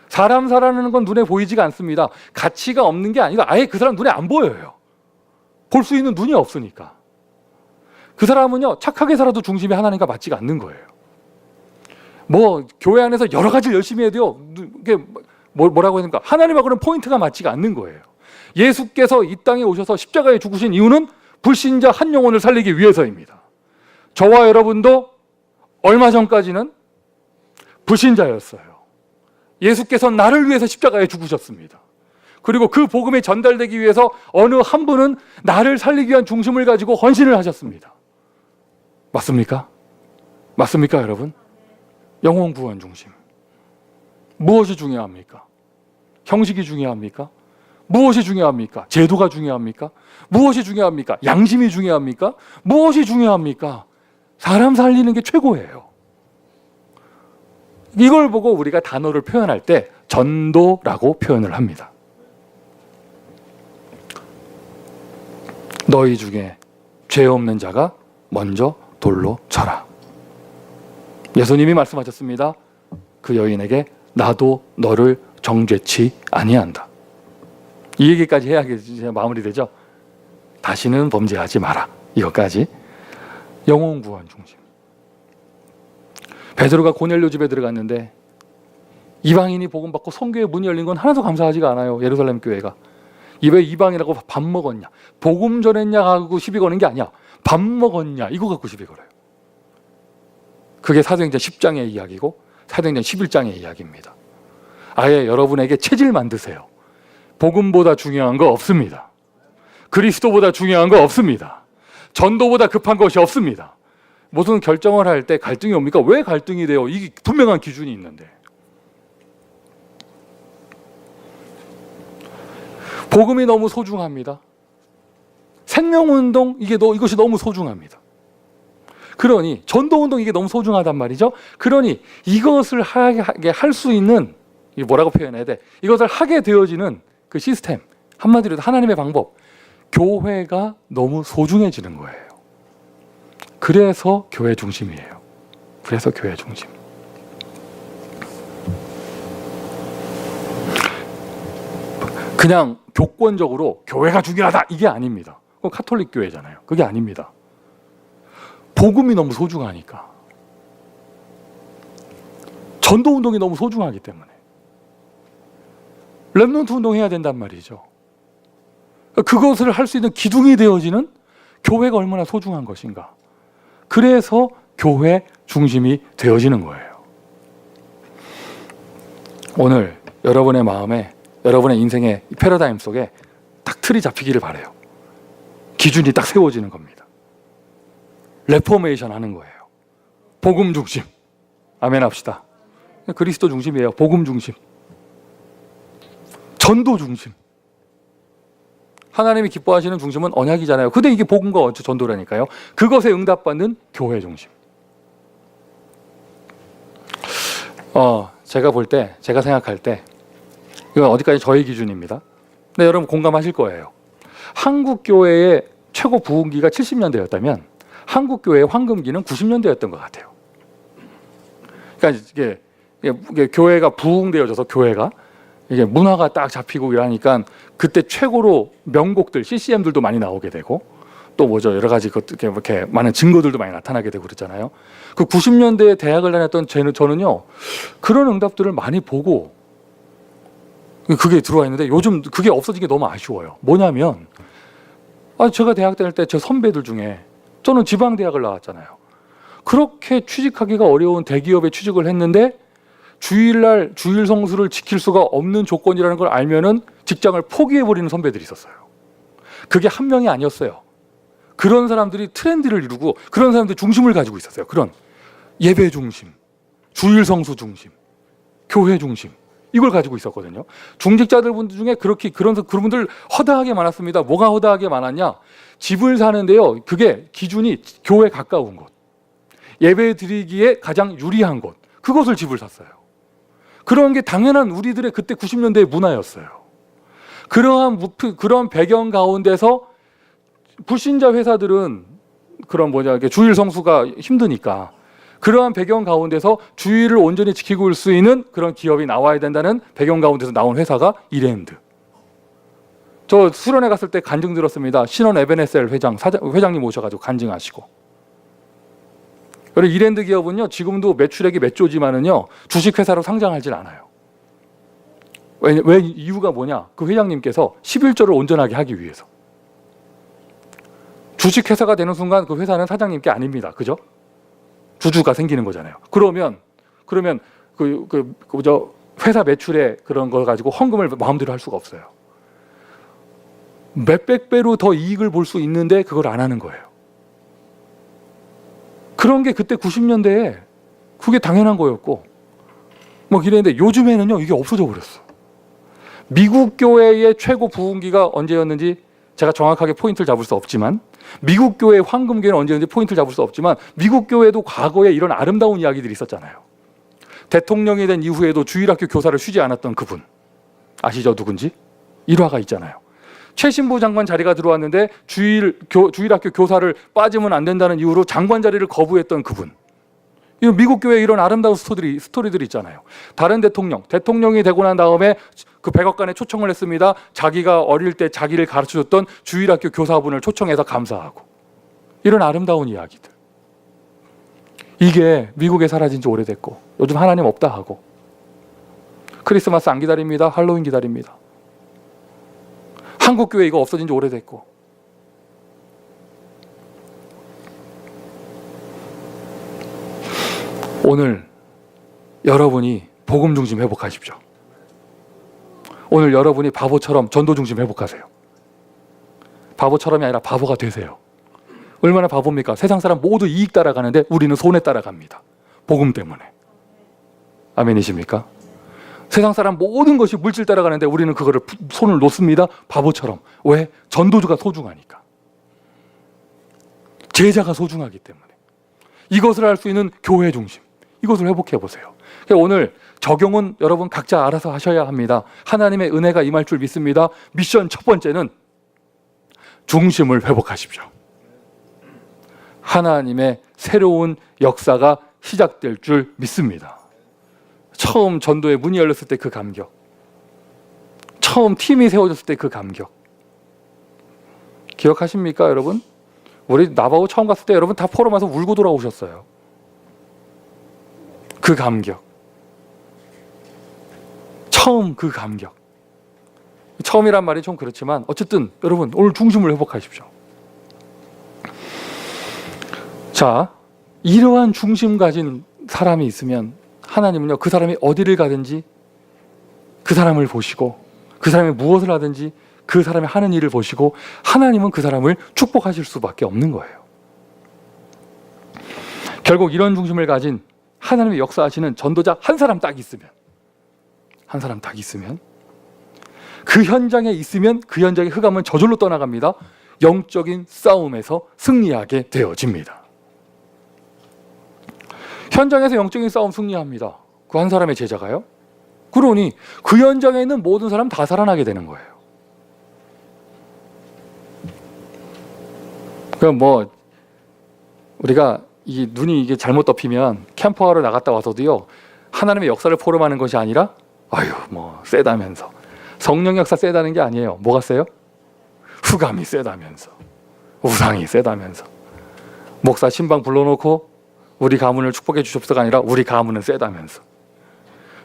사람 살아나는 건 눈에 보이지가 않습니다. 가치가 없는 게 아니라 아예 그 사람 눈에 안 보여요. 볼 수 있는 눈이 없으니까. 그 사람은요, 착하게 살아도 중심이 하나님과 맞지가 않는 거예요. 뭐 교회 안에서 여러 가지 열심히 해도요, 이게 뭐라고 해야 됩니까? 하나님하고는 포인트가 맞지가 않는 거예요. 예수께서 이 땅에 오셔서 십자가에 죽으신 이유는 불신자 한 영혼을 살리기 위해서입니다. 저와 여러분도 얼마 전까지는 불신자였어요. 예수께서 나를 위해서 십자가에 죽으셨습니다. 그리고 그 복음이 전달되기 위해서 어느 한 분은 나를 살리기 위한 중심을 가지고 헌신을 하셨습니다. 맞습니까? 맞습니까, 여러분? 영혼 구원 중심. 무엇이 중요합니까? 형식이 중요합니까? 무엇이 중요합니까? 제도가 중요합니까? 무엇이 중요합니까? 양심이 중요합니까? 무엇이 중요합니까? 사람 살리는 게 최고예요. 이걸 보고 우리가 단어를 표현할 때 전도라고 표현을 합니다. 너희 중에 죄 없는 자가 먼저 돌로 쳐라. 예수님이 말씀하셨습니다. 그 여인에게 나도 너를 정죄치 아니한다. 이 얘기까지 해야 마무리되죠. 다시는 범죄하지 마라. 이것까지. 영혼 구원 중심. 베드로가 고넬료 집에 들어갔는데 이방인이 복음 받고 선교의 문이 열린 건 하나도 감사하지가 않아요. 예루살렘 교회가. 왜 이방이라고 밥 먹었냐, 복음 전했냐 하고 시비 거는 게 아니야. 밥 먹었냐 이거 갖고 시비 걸어요. 그게 사도행전 10장의 이야기고 사도행전 11장의 이야기입니다. 아예 여러분에게 체질 만드세요. 복음보다 중요한 거 없습니다. 그리스도보다 중요한 거 없습니다. 전도보다 급한 것이 없습니다. 무슨 결정을 할 때 갈등이 옵니까? 왜 갈등이 돼요? 이게 분명한 기준이 있는데. 복음이 너무 소중합니다. 생명운동 이것이 너무 소중합니다. 그러니 전도운동 이게 너무 소중하단 말이죠. 그러니 이것을 하게 할 수 있는, 뭐라고 표현해야 돼? 이것을 하게 되어지는 그 시스템, 한마디로 하나님의 방법, 교회가 너무 소중해지는 거예요. 그래서 교회 중심이에요. 그래서 교회 중심. 그냥 교권적으로 교회가 중요하다 이게 아닙니다. 그건 카톨릭 교회잖아요. 그게 아닙니다. 복음이 너무 소중하니까. 전도운동이 너무 소중하기 때문에. 렘넌트 운동해야 된단 말이죠. 그것을 할 수 있는 기둥이 되어지는 교회가 얼마나 소중한 것인가. 그래서 교회 중심이 되어지는 거예요. 오늘 여러분의 마음에, 여러분의 인생의 패러다임 속에 딱 틀이 잡히기를 바라요. 기준이 딱 세워지는 겁니다. 레포메이션 하는 거예요. 복음 중심. 아멘 합시다. 그리스도 중심이에요. 복음 중심. 전도 중심. 하나님이 기뻐하시는 중심은 언약이잖아요. 근데 이게 복음과 전도라니까요. 그것에 응답받는 교회 중심. 제가 볼 때, 제가 생각할 때, 이건 어디까지 저의 기준입니다. 근데 여러분 공감하실 거예요. 한국 교회의 최고 부흥기가 70년대였다면 한국 교회의 황금기는 90년대였던 것 같아요. 그러니까 이게 교회가 부흥되어져서 교회가 이게 문화가 딱 잡히고 이러니까 그때 최고로 명곡들, CCM들도 많이 나오게 되고 또 뭐죠 여러 가지 이렇게 많은 증거들도 많이 나타나게 되고 그랬잖아요. 그 90년대에 대학을 다녔던 저는요 그런 응답들을 많이 보고 그게 들어와 있는데 요즘 그게 없어진 게 너무 아쉬워요. 뭐냐면 제가 대학 다닐 때 제 선배들 중에 저는 지방대학을 나왔잖아요. 그렇게 취직하기가 어려운 대기업에 취직을 했는데 주일날 주일 성수를 지킬 수가 없는 조건이라는 걸 알면은 직장을 포기해버리는 선배들이 있었어요. 그게 한 명이 아니었어요. 그런 사람들이 트렌드를 이루고 그런 사람들이 중심을 가지고 있었어요. 그런 예배 중심, 주일 성수 중심, 교회 중심 이걸 가지고 있었거든요. 중직자들 분들 중에 그런 분들 허다하게 많았습니다. 뭐가 허다하게 많았냐? 집을 사는데요. 그게 기준이 교회 가까운 곳, 예배 드리기에 가장 유리한 곳, 그것을 집을 샀어요. 그런 게 당연한 우리들의 그때 90년대의 문화였어요. 그런 배경 가운데서 불신자 회사들은 주일 성수가 힘드니까 그러한 배경 가운데서 주일을 온전히 지키고 올 수 있는 그런 기업이 나와야 된다는 배경 가운데서 나온 회사가 이랜드. 저 수련회 갔을 때 간증 들었습니다. 신원 에베네셀 회장님 오셔가지고 간증하시고. 그리고 이랜드 기업은요 지금도 매출액이 몇 조지만은요 주식회사로 상장하진 않아요. 왜 이유가 뭐냐? 그 회장님께서 11조를 온전하게 하기 위해서. 주식회사가 되는 순간 그 회사는 사장님께 아닙니다. 그죠? 주주가 생기는 거잖아요. 그러면 회사 매출에 그런 거 가지고 헌금을 마음대로 할 수가 없어요. 몇백 배로 더 이익을 볼 수 있는데 그걸 안 하는 거예요. 그런 게 그때 90년대에 그게 당연한 거였고 이랬는데 요즘에는요 이게 없어져 버렸어. 미국 교회의 최고 부흥기가 언제였는지 제가 정확하게 포인트를 잡을 수 없지만 미국 교회의 황금기는 언제였는지 포인트를 잡을 수 없지만 미국 교회도 과거에 이런 아름다운 이야기들이 있었잖아요. 대통령이 된 이후에도 주일학교 교사를 쉬지 않았던 그분 아시죠? 누군지? 일화가 있잖아요. 최신부 장관 자리가 들어왔는데 주일학교 교사를 빠지면 안 된다는 이유로 장관 자리를 거부했던 그분. 미국 교회에 이런 아름다운 스토리들이 있잖아요. 다른 대통령이 되고 난 다음에 그 백악관에 초청을 했습니다. 자기가 어릴 때 자기를 가르쳐줬던 주일학교 교사분을 초청해서 감사하고. 이런 아름다운 이야기들. 이게 미국에 사라진 지 오래됐고 요즘 하나님 없다 하고 크리스마스 안 기다립니다. 할로윈 기다립니다. 한국 교회 이거 없어진 지 오래됐고 오늘 여러분이 복음 중심 회복하십시오. 오늘 여러분이 바보처럼 전도 중심 회복하세요. 바보처럼이 아니라 바보가 되세요. 얼마나 바보입니까? 세상 사람 모두 이익 따라가는데 우리는 손해 따라갑니다. 복음 때문에. 아멘이십니까? 세상 사람 모든 것이 물질 따라가는데 우리는 그거를 손을 놓습니다. 바보처럼. 왜? 전도주가 소중하니까. 제자가 소중하기 때문에. 이것을 할 수 있는 교회 중심. 이것을 회복해 보세요. 오늘 적용은 여러분 각자 알아서 하셔야 합니다. 하나님의 은혜가 임할 줄 믿습니다. 미션 첫 번째는 중심을 회복하십시오. 하나님의 새로운 역사가 시작될 줄 믿습니다. 처음 전도의 문이 열렸을 때 그 감격, 처음 팀이 세워졌을 때 그 감격 기억하십니까 여러분? 우리 나바오 처음 갔을 때 여러분 다 포럼 와서 울고 돌아오셨어요. 그 감격, 처음 그 감격. 처음이란 말이 좀 그렇지만 어쨌든 여러분 오늘 중심을 회복하십시오. 자, 이러한 중심 가진 사람이 있으면 하나님은요 그 사람이 어디를 가든지 그 사람을 보시고 그 사람이 무엇을 하든지 그 사람이 하는 일을 보시고 하나님은 그 사람을 축복하실 수밖에 없는 거예요. 결국 이런 중심을 가진 하나님의 역사하시는 전도자 한 사람 딱 있으면, 그 현장에 있으면 그 현장의 흑암은 저절로 떠나갑니다. 영적인 싸움에서 승리하게 되어집니다. 현장에서 영적인 싸움 승리합니다. 그 한 사람의 제자가요. 그러니 그 현장에 있는 모든 사람 다 살아나게 되는 거예요. 그럼 뭐 우리가 이 눈이 이게 잘못 덮이면 캠프하러 나갔다 와서도요, 하나님의 역사를 포럼하는 것이 아니라 뭐 세다면서, 성령 역사 세다는 게 아니에요. 뭐가 세요? 흑암이 세다면서, 우상이 세다면서, 목사 신방 불러놓고 우리 가문을 축복해 주십시오가 아니라 우리 가문은 세다면서,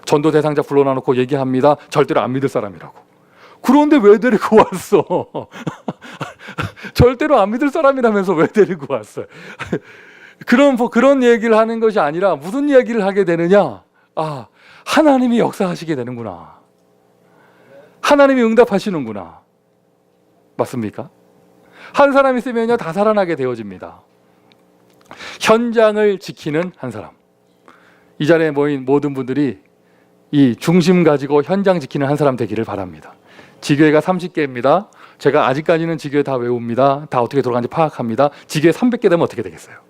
전도 대상자 불러놓고 얘기합니다. 절대로 안 믿을 사람이라고. 그런데 왜 데리고 왔어? 절대로 안 믿을 사람이라면서 왜 데리고 왔어요? 그런 얘기를 하는 것이 아니라 무슨 얘기를 하게 되느냐? 하나님이 역사하시게 되는구나. 하나님이 응답하시는구나. 맞습니까? 한 사람 있으면요, 다 살아나게 되어집니다. 현장을 지키는 한 사람. 이 자리에 모인 모든 분들이 이 중심 가지고 현장 지키는 한 사람 되기를 바랍니다. 지교회가 30개입니다. 제가 아직까지는 지교회 다 외웁니다. 다 어떻게 돌아가는지 파악합니다. 지교회 300개 되면 어떻게 되겠어요?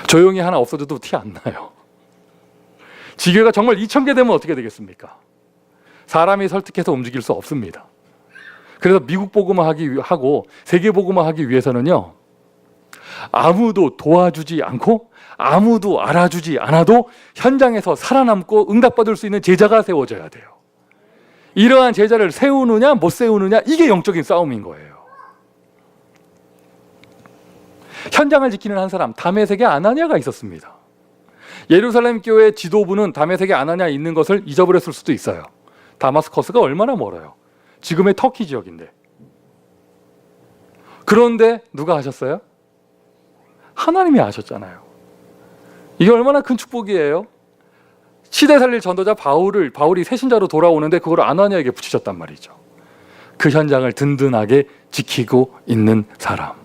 조용히 하나 없어져도 티 안 나요. 지교회가 정말 2000개 되면 어떻게 되겠습니까? 사람이 설득해서 움직일 수 없습니다. 그래서 미국 복음화 하고 세계 복음화 하기 위해서는요, 아무도 도와주지 않고 아무도 알아주지 않아도 현장에서 살아남고 응답받을 수 있는 제자가 세워져야 돼요. 이러한 제자를 세우느냐 못 세우느냐, 이게 영적인 싸움인 거예요. 현장을 지키는 한 사람, 다메섹에 아나니아가 있었습니다. 예루살렘 교회 지도부는 다메섹에 아나니아 있는 것을 잊어버렸을 수도 있어요. 다마스커스가 얼마나 멀어요. 지금의 터키 지역인데. 그런데 누가 하셨어요? 하나님이 하셨잖아요. 이게 얼마나 큰 축복이에요. 시대 살릴 전도자 바울이 새신자로 돌아오는데 그걸 아나니아에게 붙이셨단 말이죠. 그 현장을 든든하게 지키고 있는 사람.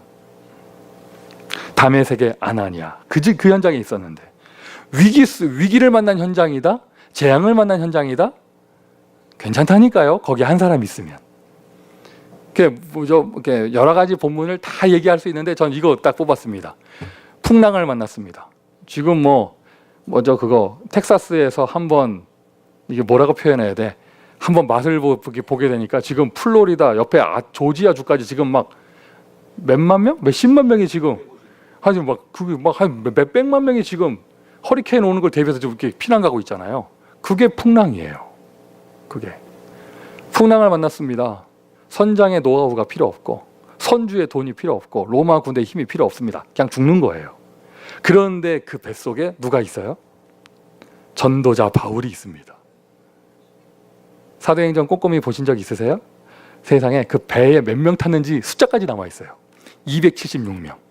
다메섹의 아나니아, 그 현장에 있었는데 위기를 만난 현장이다, 재앙을 만난 현장이다, 괜찮다니까요. 거기 한 사람 있으면. 이렇게 여러 가지 본문을 다 얘기할 수 있는데 전 이거 딱 뽑았습니다. 풍랑을 만났습니다. 지금 그거 텍사스에서 한번, 이게 뭐라고 표현해야 돼? 한번 맛을 보게 되니까 지금 플로리다 옆에 조지아주까지 지금 막 몇만 명? 몇십만 명이 지금 한 몇백만 명이 지금 허리케인 오는 걸 대비해서 좀 이렇게 피난 가고 있잖아요. 그게 풍랑이에요. 그게 풍랑을 만났습니다. 선장의 노하우가 필요 없고 선주의 돈이 필요 없고 로마 군대의 힘이 필요 없습니다. 그냥 죽는 거예요. 그런데 그 뱃속에 누가 있어요? 전도자 바울이 있습니다. 사도행전 꼼꼼히 보신 적 있으세요? 세상에 그 배에 몇 명 탔는지 숫자까지 남아 있어요. 276명.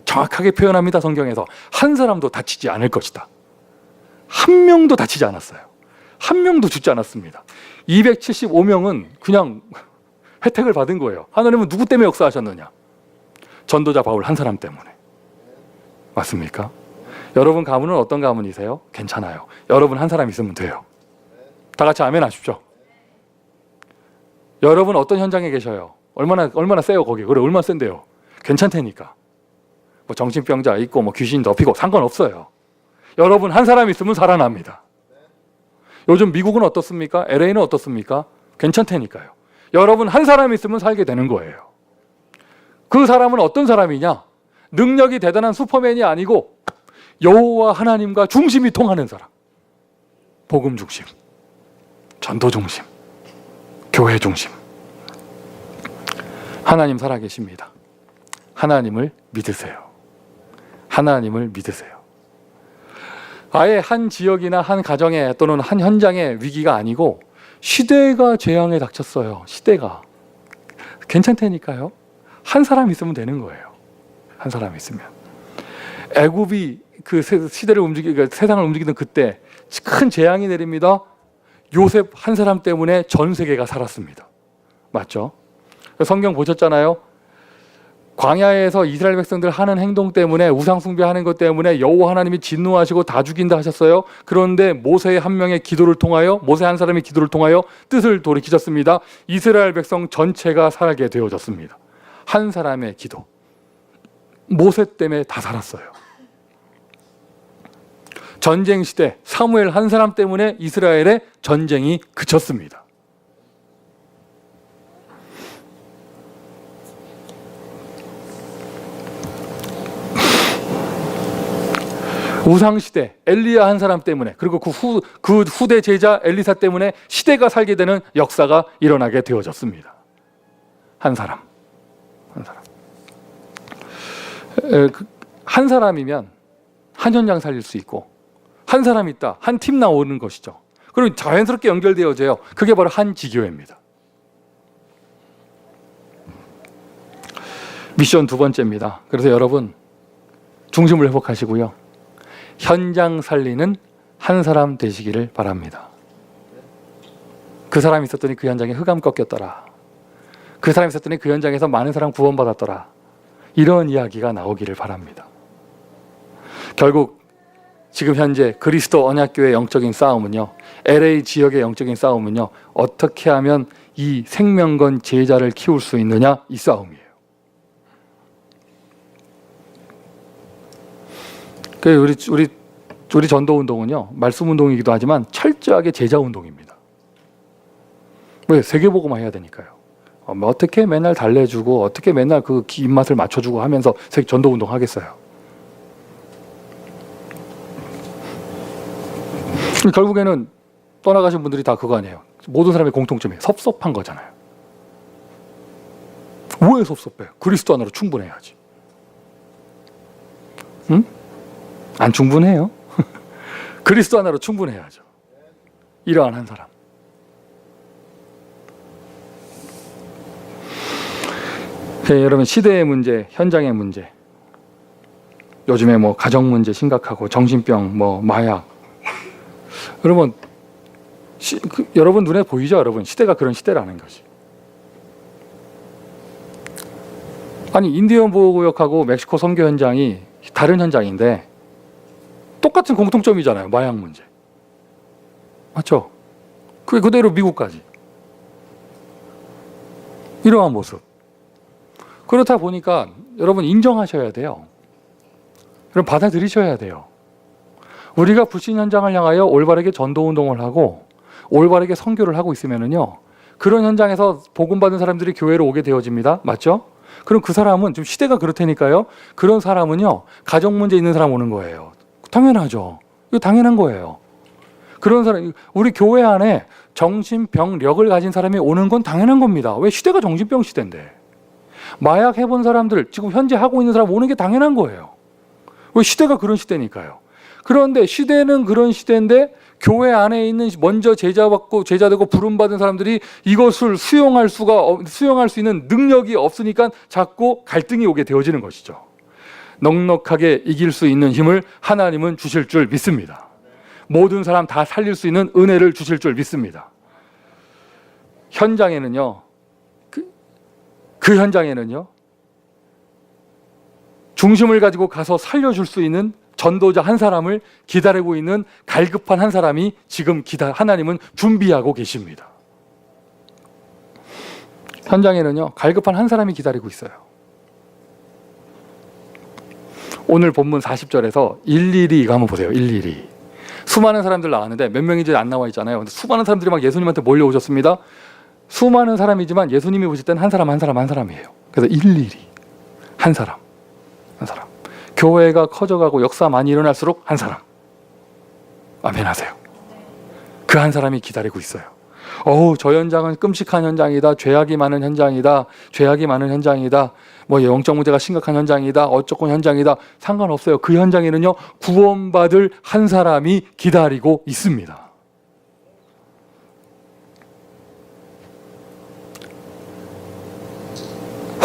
정확하게 표현합니다. 성경에서. 한 사람도 다치지 않을 것이다. 한 명도 다치지 않았어요. 한 명도 죽지 않았습니다. 275명은 그냥 혜택을 받은 거예요. 하나님은 누구 때문에 역사하셨느냐? 전도자 바울 한 사람 때문에. 맞습니까? 여러분 가문은 어떤 가문이세요? 괜찮아요. 여러분 한 사람 있으면 돼요. 다 같이 아멘 하십시오. 여러분 어떤 현장에 계셔요? 얼마나 세요 거기? 그래, 얼마나 센데요? 괜찮다니까. 뭐 정신병자 있고 뭐 귀신 덮이고 상관없어요. 여러분 한 사람 있으면 살아납니다. 요즘 미국은 어떻습니까? LA는 어떻습니까? 괜찮다니까요. 여러분 한 사람 있으면 살게 되는 거예요. 그 사람은 어떤 사람이냐? 능력이 대단한 슈퍼맨이 아니고 여호와 하나님과 중심이 통하는 사람. 복음 중심, 전도 중심, 교회 중심. 하나님 살아계십니다. 하나님을 믿으세요. 하나님을 믿으세요. 아예 한 지역이나 한 가정에 또는 한 현장의 위기가 아니고 시대가 재앙에 닥쳤어요. 시대가. 괜찮다니까요. 한 사람 있으면 되는 거예요. 한 사람 있으면. 애굽이 그 시대를 세상을 움직이던 그때 큰 재앙이 내립니다. 요셉 한 사람 때문에 전 세계가 살았습니다. 맞죠? 성경 보셨잖아요. 광야에서 이스라엘 백성들 하는 행동 때문에, 우상 숭배하는 것 때문에 여호와 하나님이 진노하시고 다 죽인다 하셨어요. 그런데 모세의 한 명의 기도를 통하여, 모세 한 사람의 기도를 통하여 뜻을 돌이키셨습니다. 이스라엘 백성 전체가 살게 되어졌습니다. 한 사람의 기도, 모세 때문에 다 살았어요. 전쟁 시대 사무엘 한 사람 때문에 이스라엘의 전쟁이 그쳤습니다. 우상시대 엘리야 한 사람 때문에, 그리고 그 후대 제자 엘리사 때문에 시대가 살게 되는 역사가 일어나게 되어졌습니다. 한 사람. 한 사람이면 한 현장 살릴 수 있고, 한 사람 있다, 한 팀 나오는 것이죠. 그리고 자연스럽게 연결되어져요. 그게 바로 한 지교회입니다. 미션 두 번째입니다. 그래서 여러분 중심을 회복하시고요, 현장 살리는 한 사람 되시기를 바랍니다. 그 사람이 있었더니 그 현장에 흑암 꺾였더라, 그 사람이 있었더니 그 현장에서 많은 사람 구원받았더라, 이런 이야기가 나오기를 바랍니다. 결국 지금 현재 그리스도 언약교회의 영적인 싸움은요, LA 지역의 영적인 싸움은요, 어떻게 하면 이 생명건 제자를 키울 수 있느냐, 이 싸움이에요. 우리 전도운동은요, 말씀운동이기도 하지만 철저하게 제자운동입니다. 왜? 세계복음화 해야 되니까요. 어떻게 맨날 달래주고 어떻게 맨날 그 입맛을 맞춰주고 하면서 전도운동 하겠어요. 결국에는 떠나가신 분들이 다 그거 아니에요. 모든 사람의 공통점이 섭섭한 거잖아요. 왜 섭섭해? 그리스도 하나로 충분해야지. 응? 안 충분해요. 그리스도 하나로 충분해야죠. 이러한 한 사람. 네, 여러분, 시대의 문제, 현장의 문제, 요즘에 뭐 가정 문제 심각하고, 정신병, 뭐 마약. 여러분, 여러분 눈에 보이죠? 여러분, 시대가 그런 시대라는 것이. 아니, 인디언 보호구역하고 멕시코 선교 현장이 다른 현장인데 똑같은 공통점이잖아요. 마약 문제. 맞죠? 그게 그대로 미국까지. 이러한 모습. 그렇다 보니까 여러분 인정하셔야 돼요. 여러분 받아들이셔야 돼요. 우리가 불신 현장을 향하여 올바르게 전도운동을 하고 올바르게 선교를 하고 있으면은요, 그런 현장에서 복음받은 사람들이 교회로 오게 되어집니다. 맞죠? 그럼 그 사람은, 지금 시대가 그렇다니까요, 그런 사람은요, 가정 문제 있는 사람 오는 거예요. 당연하죠. 이거 당연한 거예요. 그런 사람, 우리 교회 안에 정신병력을 가진 사람이 오는 건 당연한 겁니다. 왜? 시대가 정신병 시대인데. 마약 해본 사람들, 지금 현재 하고 있는 사람 오는 게 당연한 거예요. 왜? 시대가 그런 시대니까요. 그런데 시대는 그런 시대인데 교회 안에 있는 먼저 제자되고 부름받은 사람들이 이것을 수용할 수 있는 능력이 없으니까 자꾸 갈등이 오게 되어지는 것이죠. 넉넉하게 이길 수 있는 힘을 하나님은 주실 줄 믿습니다. 모든 사람 다 살릴 수 있는 은혜를 주실 줄 믿습니다. 현장에는요, 그 현장에는요, 중심을 가지고 가서 살려줄 수 있는 전도자 한 사람을 기다리고 있는 갈급한 한 사람이 지금 하나님은 준비하고 계십니다. 현장에는요, 갈급한 한 사람이 기다리고 있어요. 오늘 본문 40절에서 일일이 이거 한번 보세요. 일일이. 수많은 사람들 나왔는데 몇 명인지 안 나와 있잖아요. 근데 수많은 사람들이 막 예수님한테 몰려오셨습니다. 수많은 사람이지만 예수님이 보실 때는 한 사람이에요. 그래서 일일이 한 사람. 교회가 커져가고 역사 많이 일어날수록 한 사람. 아멘 하세요. 그 한 사람이 기다리고 있어요. 저 현장은 끔찍한 현장이다. 죄악이 많은 현장이다. 뭐 영적 문제가 심각한 현장이다. 어쩌고 현장이다. 상관없어요. 그 현장에는요, 구원받을 한 사람이 기다리고 있습니다.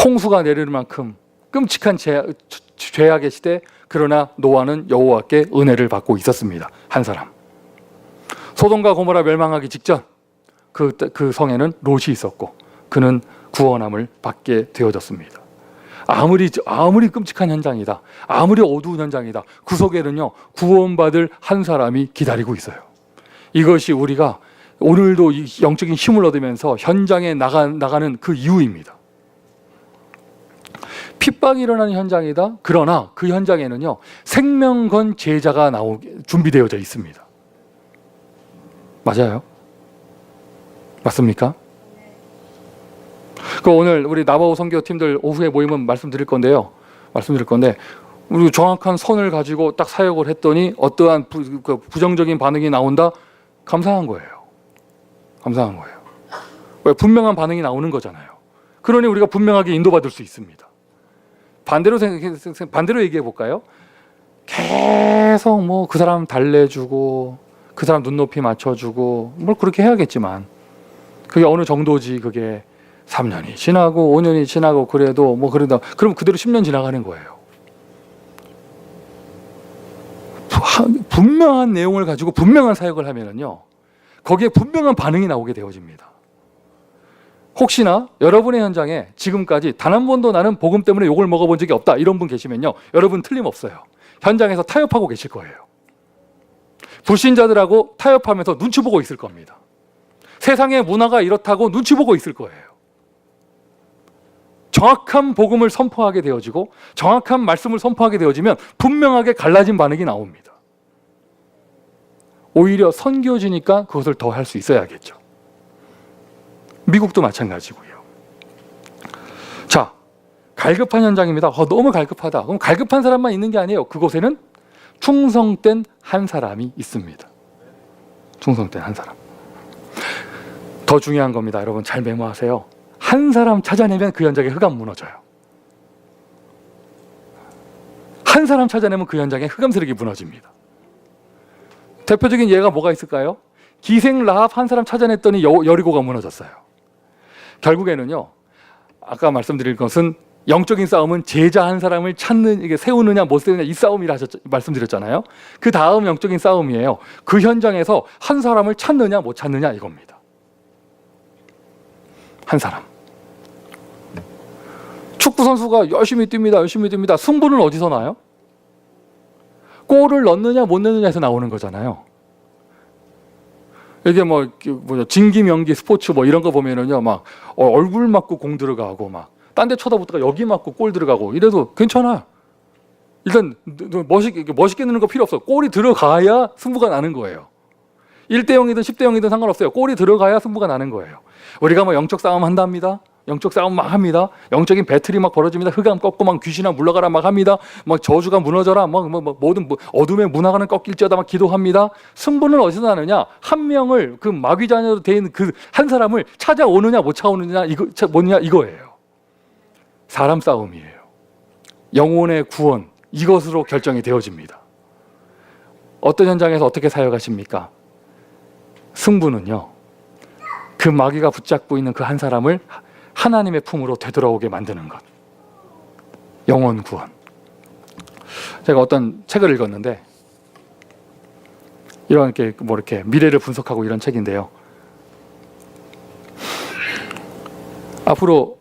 홍수가 내리는 만큼 끔찍한 죄악의 시대, 그러나 노아는 여호와께 은혜를 받고 있었습니다. 한 사람. 소돔과 고모라 멸망하기 직전 그 성에는 롯이 있었고 그는 구원함을 받게 되어졌습니다. 아무리 끔찍한 현장이다, 아무리 어두운 현장이다, 그 속에는요 구원받을 한 사람이 기다리고 있어요. 이것이 우리가 오늘도 이 영적인 힘을 얻으면서 현장에 나가는 그 이유입니다. 핍박이 일어나는 현장이다. 그러나 그 현장에는요 생명 건 제자가 준비되어져 있습니다. 맞아요? 맞습니까? 오늘 우리 나바오 선교팀들 오후에 모이면 말씀드릴 건데 우리 정확한 선을 가지고 딱 사역을 했더니 어떠한 부정적인 반응이 나온다? 감사한 거예요. 감사한 거예요. 왜? 분명한 반응이 나오는 거잖아요. 그러니 우리가 분명하게 인도받을 수 있습니다. 반대로 얘기해 볼까요? 계속 뭐 그 사람 달래주고 그 사람 눈높이 맞춰주고 뭘 그렇게 해야겠지만 그게 어느 정도지. 그게 3년이 지나고 5년이 지나고 그래도 그럼 그대로 10년 지나가는 거예요. 분명한 내용을 가지고 분명한 사역을 하면은요 거기에 분명한 반응이 나오게 되어집니다. 혹시나 여러분의 현장에 지금까지 단 한 번도 나는 복음 때문에 욕을 먹어본 적이 없다 이런 분 계시면요 여러분 틀림없어요. 현장에서 타협하고 계실 거예요. 불신자들하고 타협하면서 눈치 보고 있을 겁니다. 세상의 문화가 이렇다고 눈치 보고 있을 거예요. 정확한 복음을 선포하게 되어지고 정확한 말씀을 선포하게 되어지면 분명하게 갈라진 반응이 나옵니다. 오히려 선교지니까 그것을 더 할 수 있어야겠죠. 미국도 마찬가지고요. 자, 갈급한 현장입니다. 너무 갈급하다. 그럼 갈급한 사람만 있는 게 아니에요. 그곳에는 충성된 한 사람이 있습니다. 충성된 한 사람. 더 중요한 겁니다. 여러분 잘 메모하세요. 한 사람 찾아내면 그 현장의 흑암 무너져요. 한 사람 찾아내면 그 현장의 흑암 세력이 무너집니다. 대표적인 예가 뭐가 있을까요? 기생 라합 한 사람 찾아냈더니 여리고가 무너졌어요. 결국에는요 아까 말씀드릴 것은 영적인 싸움은 제자 한 사람을 이게 세우느냐 못 세우느냐 이 싸움이라 말씀드렸잖아요. 그 다음 영적인 싸움이에요. 그 현장에서 한 사람을 찾느냐 못 찾느냐 이겁니다. 한 사람. 축구 선수가 열심히 뜁니다. 승부는 어디서 나요? 골을 넣느냐 못 넣느냐에서 나오는 거잖아요. 이게 진기 명기 스포츠 이런 거 보면은요 얼굴 맞고 공 들어가고 딴 데 쳐다보다가 여기 맞고 골 들어가고 이래도 괜찮아. 일단 멋있게 넣는 거 필요 없어. 골이 들어가야 승부가 나는 거예요. 1대 0이든 10대 0이든 상관없어요. 골이 들어가야 승부가 나는 거예요. 우리가 영적 싸움 한답니다. 영적 싸움 막 합니다. 영적인 배틀이 막 벌어집니다. 흑암 꺾고 귀신아 물러가라 막 합니다. 저주가 무너져라 모든 어둠의 문화가는 꺾일지어다 막 기도합니다. 승부는 어디서 나느냐? 한 명을 그 마귀 자녀로 된 그 한 사람을 찾아오느냐 못 찾아오느냐 이거예요. 사람 싸움이에요. 영혼의 구원 이것으로 결정이 되어집니다. 어떤 현장에서 어떻게 사역하십니까? 승부는요 그 마귀가 붙잡고 있는 그 한 사람을 하나님의 품으로 되돌아오게 만드는 것. 영혼 구원. 제가 어떤 책을 읽었는데 이렇게 미래를 분석하고 이런 책인데요. 앞으로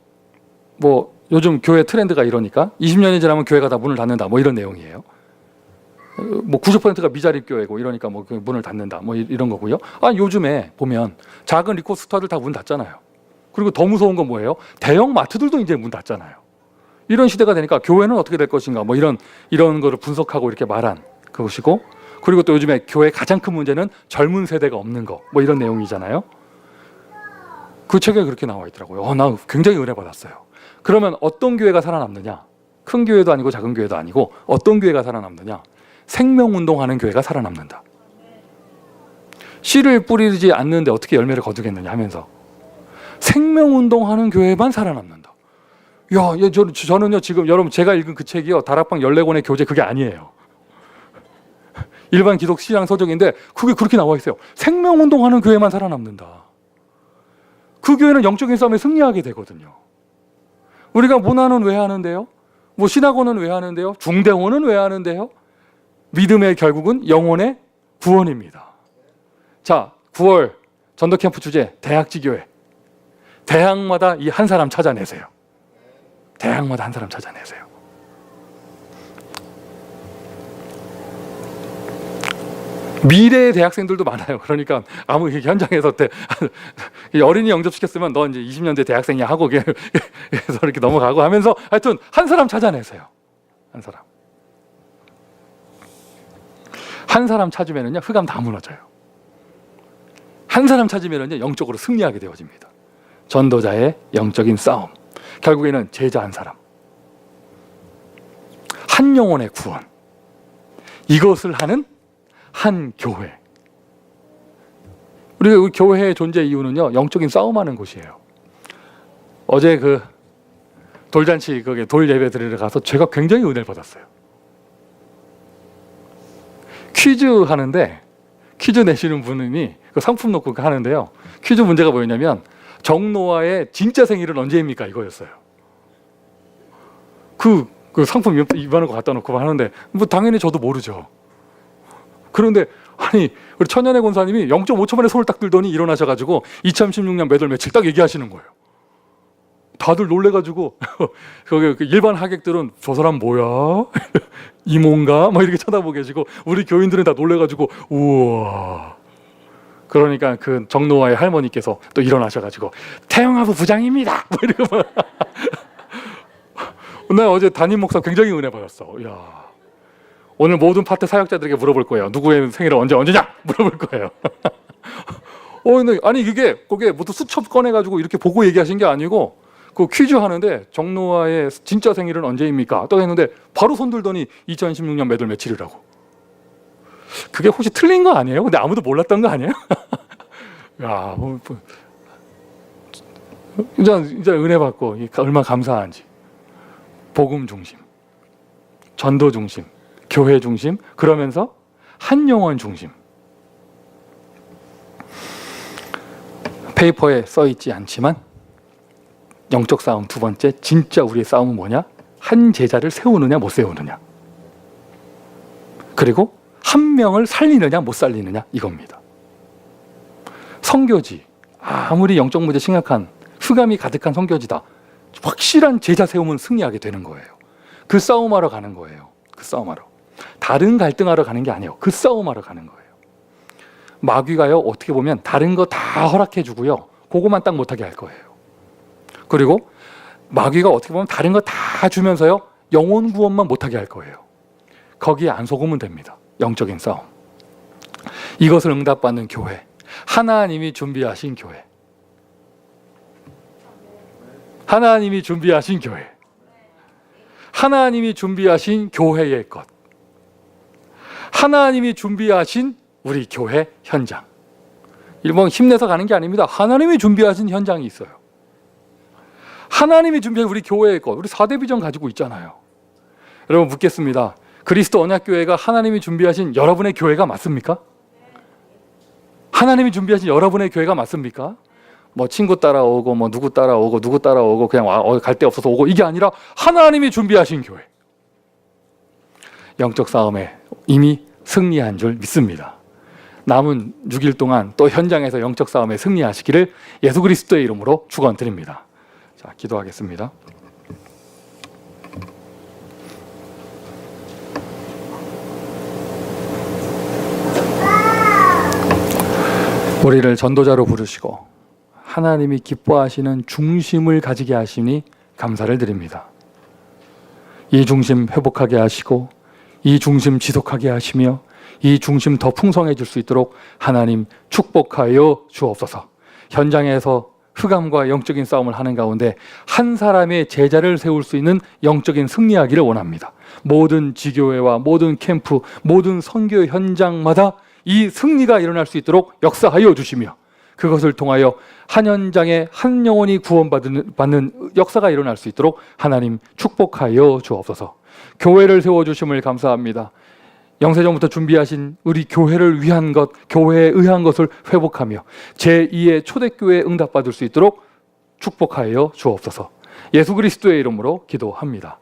요즘 교회 트렌드가 이러니까 20년이 지나면 교회가 다 문을 닫는다 이런 내용이에요. 90%가 미자립 교회고 이러니까 문을 닫는다 이런 거고요. 요즘에 보면 작은 리코스터들 다 문 닫잖아요. 그리고 더 무서운 건 뭐예요? 대형 마트들도 이제 문 닫잖아요. 이런 시대가 되니까 교회는 어떻게 될 것인가 이런 거를 분석하고 이렇게 말한 그것이고, 그리고 또 요즘에 교회의 가장 큰 문제는 젊은 세대가 없는 거 이런 내용이잖아요. 그 책에 그렇게 나와 있더라고요. 나 굉장히 은혜 받았어요. 그러면 어떤 교회가 살아남느냐? 큰 교회도 아니고 작은 교회도 아니고 어떤 교회가 살아남느냐? 생명운동하는 교회가 살아남는다. 씨를 뿌리지 않는데 어떻게 열매를 거두겠느냐 하면서 생명운동하는 교회만 살아남는다. 저는요 지금 여러분 제가 읽은 그 책이요 다락방 14권의 교재 그게 아니에요. 일반 기독 신앙 서적인데 그게 그렇게 나와 있어요. 생명운동하는 교회만 살아남는다. 그 교회는 영적인 싸움에 승리하게 되거든요. 우리가 문화는 왜 하는데요? 신학원은 왜 하는데요? 중대원은 왜 하는데요? 믿음의 결국은 영혼의 구원입니다. 자, 9월 전도캠프 주제 대학지교회. 대학마다 이 한 사람 찾아내세요. 대학마다 한 사람 찾아내세요. 미래의 대학생들도 많아요. 그러니까 아무 현장에서 어린이 영접시켰으면 너 이제 20년 대 대학생이야 하고 그래서 이렇게 넘어가고 하면서 하여튼 한 사람 찾아내세요. 한 사람. 한 사람 찾으면은요 흑암 다 무너져요. 한 사람 찾으면은요 영적으로 승리하게 되어집니다. 전도자의 영적인 싸움. 결국에는 제자 한 사람. 한 영혼의 구원. 이것을 하는 한 교회. 우리 교회의 존재 이유는요 영적인 싸움하는 곳이에요. 어제 그 돌잔치 거기 돌 예배 드리러 가서 제가 굉장히 은혜를 받았어요. 퀴즈 하는데 퀴즈 내시는 분이 그 상품 놓고 하는데요. 퀴즈 문제가 뭐였냐면 정노아의 진짜 생일은 언제입니까? 이거였어요. 그 상품 입안을 갖다 놓고 하는데 뭐 당연히 저도 모르죠. 그런데 아니 우리 천연의 권사님이 0.5초 만에 손을 딱 들더니 일어나셔가지고 2016년 몇 월 며칠 딱 얘기하시는 거예요. 다들 놀래가지고 거기 일반 하객들은 저 사람 뭐야? 이모인가? 막 이렇게 쳐다보고 계시고 우리 교인들은 다 놀래가지고 우와. 그러니까 그 정노아의 할머니께서 또 일어나셔가지고 태영아부 부장입니다. 뭐 이러고 나 어제 담임 목사 굉장히 은혜 받았어. 야. 오늘 모든 파트 사역자들에게 물어볼 거예요. 누구의 생일은 언제냐? 물어볼 거예요. 근데 아니 그게 모두 수첩 꺼내가지고 이렇게 보고 얘기하신 게 아니고 그 퀴즈 하는데 정노아의 진짜 생일은 언제입니까? 또 했는데 바로 손 들더니 2016년 몇 월 며칠이라고. 그게 혹시 틀린 거 아니에요? 근데 아무도 몰랐던 거 아니에요? 야, 이제 은혜 받고 얼마나 감사한지. 복음 중심, 전도 중심, 교회 중심, 그러면서 한 영혼 중심. 페이퍼에 써 있지 않지만 영적 싸움 두 번째, 진짜 우리의 싸움은 뭐냐? 한 제자를 세우느냐 못 세우느냐. 그리고 한 명을 살리느냐 못 살리느냐 이겁니다. 선교지, 아무리 영적 문제 심각한 흑암이 가득한 선교지다. 확실한 제자 세우면 승리하게 되는 거예요. 그 싸움하러 가는 거예요. 그 싸움하러. 다른 갈등하러 가는 게 아니에요. 그 싸움하러 가는 거예요. 마귀가요 어떻게 보면 다른 거 다 허락해 주고요 그거만 딱 못하게 할 거예요. 그리고 마귀가 어떻게 보면 다른 거 다 주면서요 영혼 구원만 못하게 할 거예요. 거기에 안 속으면 됩니다. 영적인 싸움. 이것을 응답받는 교회, 하나님이 준비하신 교회, 하나님이 준비하신 교회, 하나님이 준비하신 교회의 것, 하나님이 준비하신 우리 교회 현장. 일본 힘내서 가는 게 아닙니다. 하나님이 준비하신 현장이 있어요. 하나님이 준비한 우리 교회의 것, 우리 4대 비전 가지고 있잖아요. 여러분 묻겠습니다. 그리스도 언약교회가 하나님이 준비하신 여러분의 교회가 맞습니까? 하나님이 준비하신 여러분의 교회가 맞습니까? 뭐 친구 따라오고 뭐 누구 따라오고 그냥 갈 데 없어서 오고 이게 아니라 하나님이 준비하신 교회. 영적 싸움에 이미 승리한 줄 믿습니다. 남은 6일 동안 또 현장에서 영적 싸움에 승리하시기를 예수 그리스도의 이름으로 축원드립니다. 자, 기도하겠습니다. 우리를 전도자로 부르시고 하나님이 기뻐하시는 중심을 가지게 하시니 감사를 드립니다. 이 중심 회복하게 하시고 이 중심 지속하게 하시며 이 중심 더 풍성해질 수 있도록 하나님 축복하여 주옵소서. 현장에서 흑암과 영적인 싸움을 하는 가운데 한 사람의 제자를 세울 수 있는 영적인 승리하기를 원합니다. 모든 지교회와 모든 캠프, 모든 선교 현장마다 이 승리가 일어날 수 있도록 역사하여 주시며 그것을 통하여 한 현장에 한 영혼이 구원받는 역사가 일어날 수 있도록 하나님 축복하여 주옵소서. 교회를 세워주심을 감사합니다. 영세전부터 준비하신 우리 교회를 위한 것, 교회에 의한 것을 회복하며 제2의 초대교회에 응답받을 수 있도록 축복하여 주옵소서. 예수 그리스도의 이름으로 기도합니다.